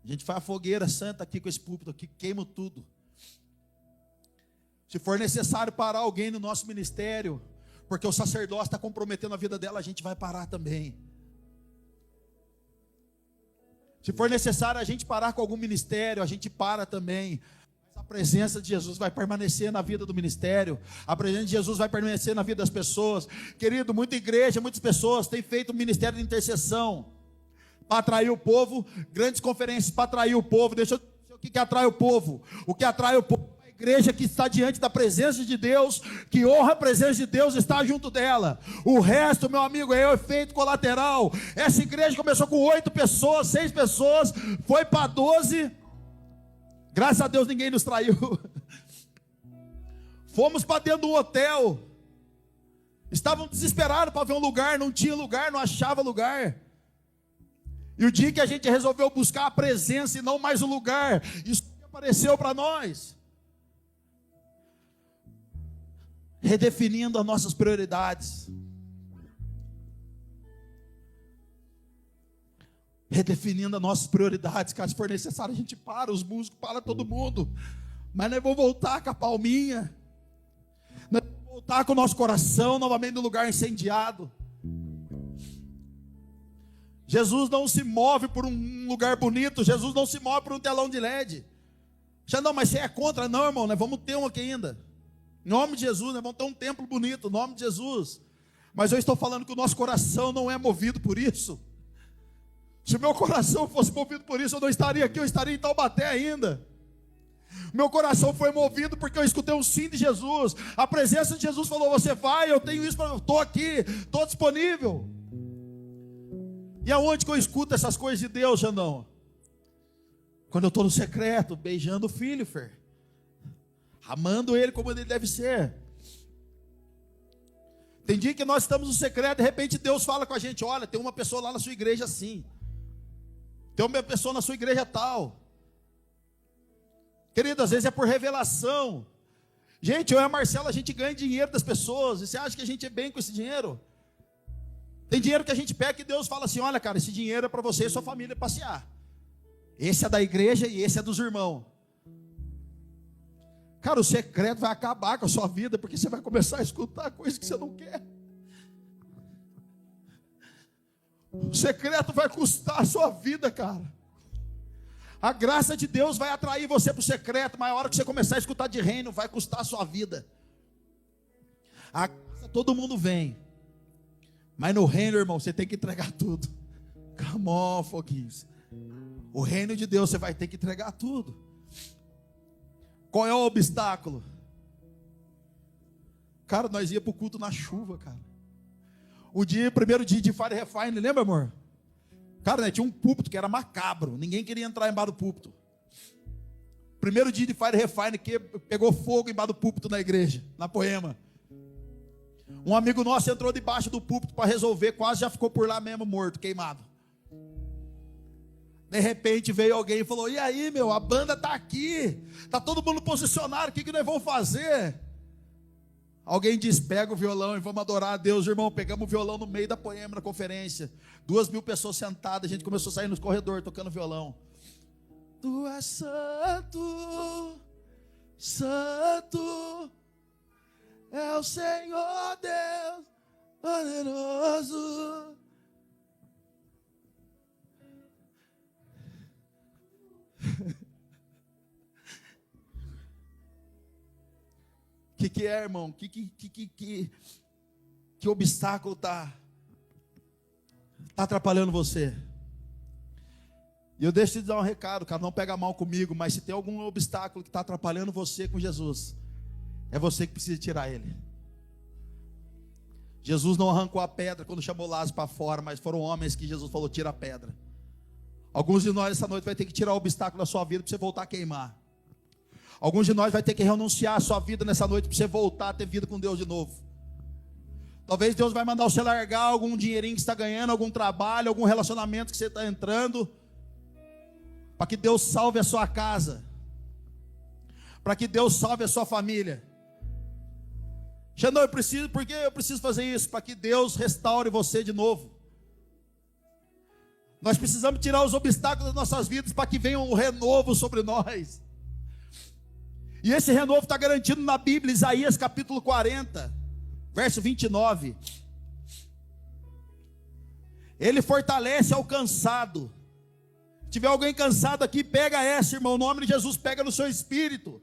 A gente faz a fogueira santa aqui com esse púlpito aqui, queima tudo. Se for necessário parar alguém no nosso ministério, porque o sacerdócio está comprometendo a vida dela, a gente vai parar também. Se for necessário a gente parar com algum ministério, a gente para também. Mas a presença de Jesus vai permanecer na vida do ministério. A presença de Jesus vai permanecer na vida das pessoas. Querido, muita igreja, muitas pessoas têm feito um ministério de intercessão para atrair o povo, grandes conferências para atrair o povo. Deixa eu dizer o que atrai o povo. O que atrai o povo é a igreja que está diante da presença de Deus, que honra a presença de Deus, está junto dela. O resto, meu amigo, é o efeito colateral. Essa igreja começou com 8 pessoas, 6 pessoas, foi para 12. Graças a Deus ninguém nos traiu. Fomos para dentro do hotel. Estavam desesperados para ver um lugar, não tinha lugar, não achava lugar. E o dia que a gente resolveu buscar a presença e não mais o lugar, isso apareceu para nós. Redefinindo as nossas prioridades. Redefinindo as nossas prioridades. Caso for necessário, a gente para, os músicos, para todo mundo. Mas nós vamos voltar com a palminha. Nós vamos voltar com o nosso coração novamente no lugar incendiado. Jesus não se move por um lugar bonito. Jesus não se move por um telão de LED. Já não, mas você é contra? Não, irmão, nós vamos ter um aqui ainda. Em nome de Jesus, nós vamos ter um templo bonito, em nome de Jesus. Mas eu estou falando que o nosso coração não é movido por isso. Se o meu coração fosse movido por isso, eu não estaria aqui, eu estaria em Taubaté ainda. Meu coração foi movido porque eu escutei um sim de Jesus. A presença de Jesus falou: você vai, eu tenho isso, eu estou aqui, estou disponível. E aonde que eu escuto essas coisas de Deus, Xandão? Quando eu estou no secreto, beijando o filho, Fer. Amando ele como ele deve ser. Tem dia que nós estamos no secreto, de repente Deus fala com a gente: olha, tem uma pessoa lá na sua igreja assim. Tem uma pessoa na sua igreja tal. Querido, às vezes é por revelação. Gente, eu e a Marcela, a gente ganha dinheiro das pessoas. E você acha que a gente é bem com esse dinheiro? Tem dinheiro que a gente pega e Deus fala assim: olha, cara, esse dinheiro é para você e sua família passear. Esse é da igreja e esse é dos irmãos. Cara, o secreto vai acabar com a sua vida, porque você vai começar a escutar coisas que você não quer. O secreto vai custar a sua vida, cara. A graça de Deus vai atrair você para o secreto, mas a hora que você começar a escutar de reino, vai custar a sua vida. A graça todo mundo vem, mas no reino, irmão, você tem que entregar tudo. Come on, foguinhos. O reino de Deus, você vai ter que entregar tudo. Qual é o obstáculo? Cara, nós ia para o culto na chuva, cara. Primeiro dia de Fire Refine, lembra, amor? Cara, né, tinha um púlpito que era macabro. Ninguém queria entrar embaixo do púlpito. Primeiro dia de Fire Refine, que pegou fogo embaixo do púlpito na igreja, na Poema. Um amigo nosso entrou debaixo do púlpito para resolver, quase já ficou por lá mesmo morto, queimado. De repente veio alguém e falou: e aí, meu, a banda está aqui, está todo mundo posicionado, o que nós vamos fazer? Alguém disse: pega o violão e vamos adorar a Deus, irmão. Pegamos o violão no meio da Poema, na conferência, 2.000 pessoas sentadas, a gente começou a sair nos corredores tocando violão. Tu és santo, santo, é o Senhor Deus poderoso. Que é, irmão? Que obstáculo está atrapalhando você? E eu deixo te dar um recado, cara, não pega mal comigo, mas se tem algum obstáculo que está atrapalhando você com Jesus, é você que precisa tirar ele. Jesus não arrancou a pedra quando chamou Lázaro para fora, mas foram homens que Jesus falou: tira a pedra. Alguns de nós essa noite vai ter que tirar o obstáculo da sua vida para você voltar a queimar. Alguns de nós vai ter que renunciar a sua vida nessa noite para você voltar a ter vida com Deus de novo. Talvez Deus vai mandar você largar algum dinheirinho que você está ganhando, algum trabalho, algum relacionamento que você está entrando, para que Deus salve a sua casa, para que Deus salve a sua família. Xandão, por que eu preciso fazer isso? Para que Deus restaure você de novo. Nós precisamos tirar os obstáculos das nossas vidas para que venha um renovo sobre nós. E esse renovo está garantido na Bíblia, Isaías capítulo 40, verso 29. Ele fortalece ao cansado. Se tiver alguém cansado aqui, pega essa, irmão, o nome de Jesus pega no seu espírito.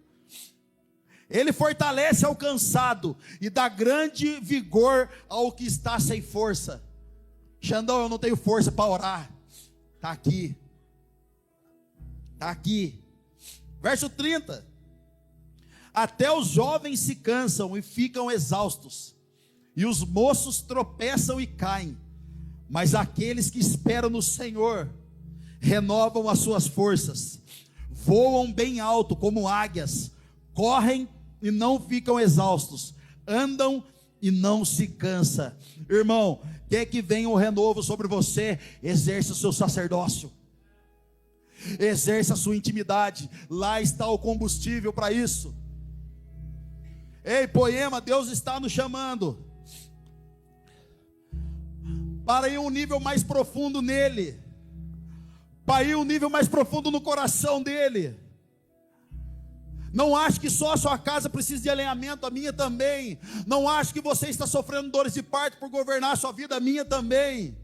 Ele fortalece ao cansado e dá grande vigor ao que está sem força. Xandão, eu não tenho força para orar. Está aqui. Está aqui. Verso 30. Até os jovens se cansam e ficam exaustos, e os moços tropeçam e caem. Mas aqueles que esperam no Senhor renovam as suas forças, voam bem alto como águias, correm e não ficam exaustos, andam e não se cansa. Irmão, quer que venha o renovo sobre você? Exerça o seu sacerdócio, exerça a sua intimidade. Lá está o combustível para isso. Ei, Poema, Deus está nos chamando para ir um nível mais profundo nele, para ir um nível mais profundo no coração dele. Não acho que só a sua casa precisa de alinhamento, a minha também. Não acho que você está sofrendo dores de parto por governar a sua vida, a minha também.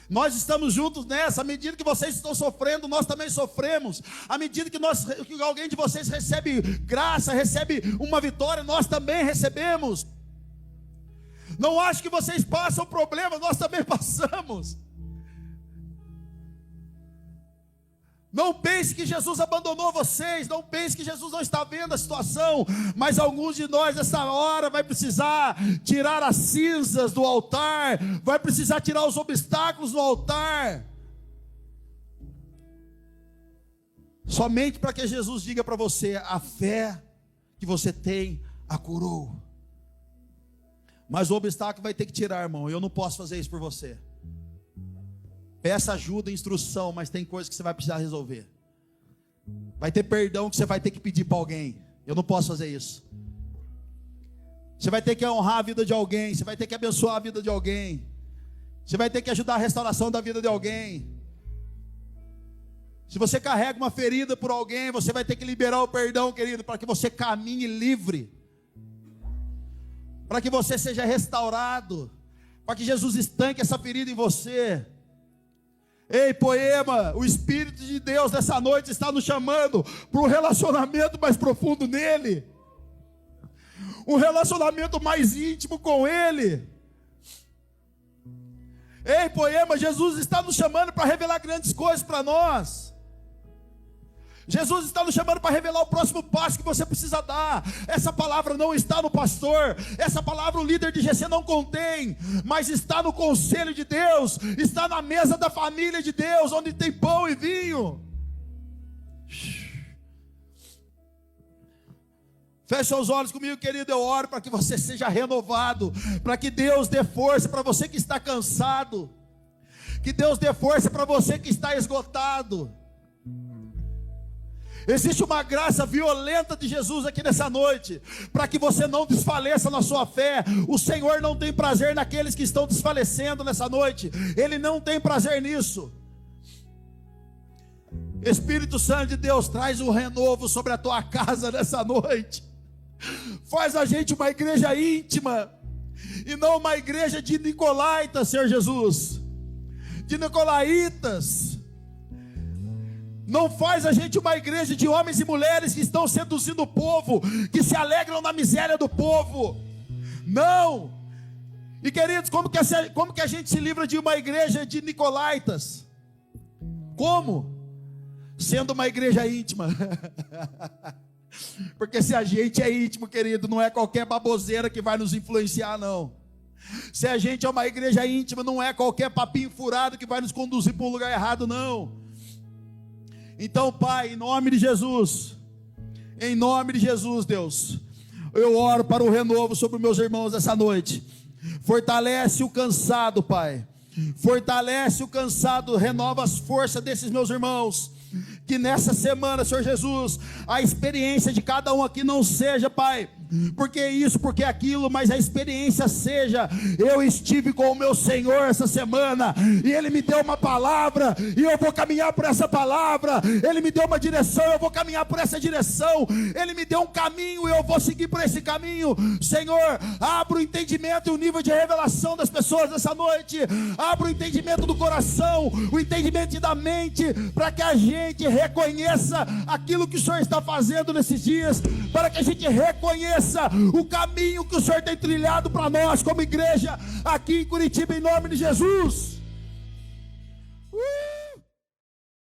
Nós estamos juntos nessa. À medida que vocês estão sofrendo, nós também sofremos. À medida que alguém de vocês recebe graça, recebe uma vitória, nós também recebemos. Não acho que vocês passam problemas, nós também passamos. Não pense que Jesus abandonou vocês, não pense que Jesus não está vendo a situação, mas alguns de nós nessa hora vai precisar tirar as cinzas do altar, vai precisar tirar os obstáculos do altar, somente para que Jesus diga para você: a fé que você tem a curou. Mas o obstáculo vai ter que tirar, irmão, eu não posso fazer isso por você. Peça ajuda, instrução, mas tem coisas que você vai precisar resolver. Vai ter perdão que você vai ter que pedir para alguém. Eu não posso fazer isso. Você vai ter que honrar a vida de alguém, você vai ter que abençoar a vida de alguém, você vai ter que ajudar a restauração da vida de alguém. Se você carrega uma ferida por alguém, você vai ter que liberar o perdão, querido, para que você caminhe livre, para que você seja restaurado, para que Jesus estanque essa ferida em você. Ei, Poema, o Espírito de Deus nessa noite está nos chamando para um relacionamento mais profundo nele, um relacionamento mais íntimo com ele. Ei, Poema, Jesus está nos chamando para revelar grandes coisas para nós. Jesus está nos chamando para revelar o próximo passo que você precisa dar. Essa palavra não está no pastor, essa palavra o líder de GC não contém, mas está no conselho de Deus, está na mesa da família de Deus, onde tem pão e vinho. Feche os olhos comigo, querido. Eu oro para que você seja renovado, para que Deus dê força para você que está cansado, que Deus dê força para você que está esgotado. Existe uma graça violenta de Jesus aqui nessa noite, para que você não desfaleça na sua fé. O Senhor não tem prazer naqueles que estão desfalecendo nessa noite, Ele não tem prazer nisso. Espírito Santo de Deus, traz um renovo sobre a tua casa nessa noite. Faz a gente uma igreja íntima, e não uma igreja de nicolaítas, Senhor Jesus, de nicolaítas. Não faz a gente uma igreja de homens e mulheres que estão seduzindo o povo, que se alegram na miséria do povo. Não. E queridos, como que a gente se livra de uma igreja de nicolaítas? Como? Sendo uma igreja íntima. Porque se a gente é íntimo, querido, não é qualquer baboseira que vai nos influenciar, não. Se a gente é uma igreja íntima, não é qualquer papinho furado que vai nos conduzir para um lugar errado, não. Então, Pai, em nome de Jesus, Deus, eu oro para o renovo sobre meus irmãos essa noite. Fortalece o cansado, Pai, fortalece o cansado, renova as forças desses meus irmãos. Que nessa semana, Senhor Jesus, a experiência de cada um aqui não seja, Pai, porque isso, porque aquilo, mas a experiência seja: eu estive com o meu Senhor essa semana, e Ele me deu uma palavra, e eu vou caminhar por essa palavra. Ele me deu uma direção, eu vou caminhar por essa direção. Ele me deu um caminho, e eu vou seguir por esse caminho. Senhor, abra o entendimento e o nível de revelação das pessoas nessa noite. Abra o entendimento do coração, o entendimento da mente, para que a gente reconheça aquilo que o Senhor está fazendo nesses dias, para que a gente reconheça o caminho que o Senhor tem trilhado para nós como igreja aqui em Curitiba, em nome de Jesus.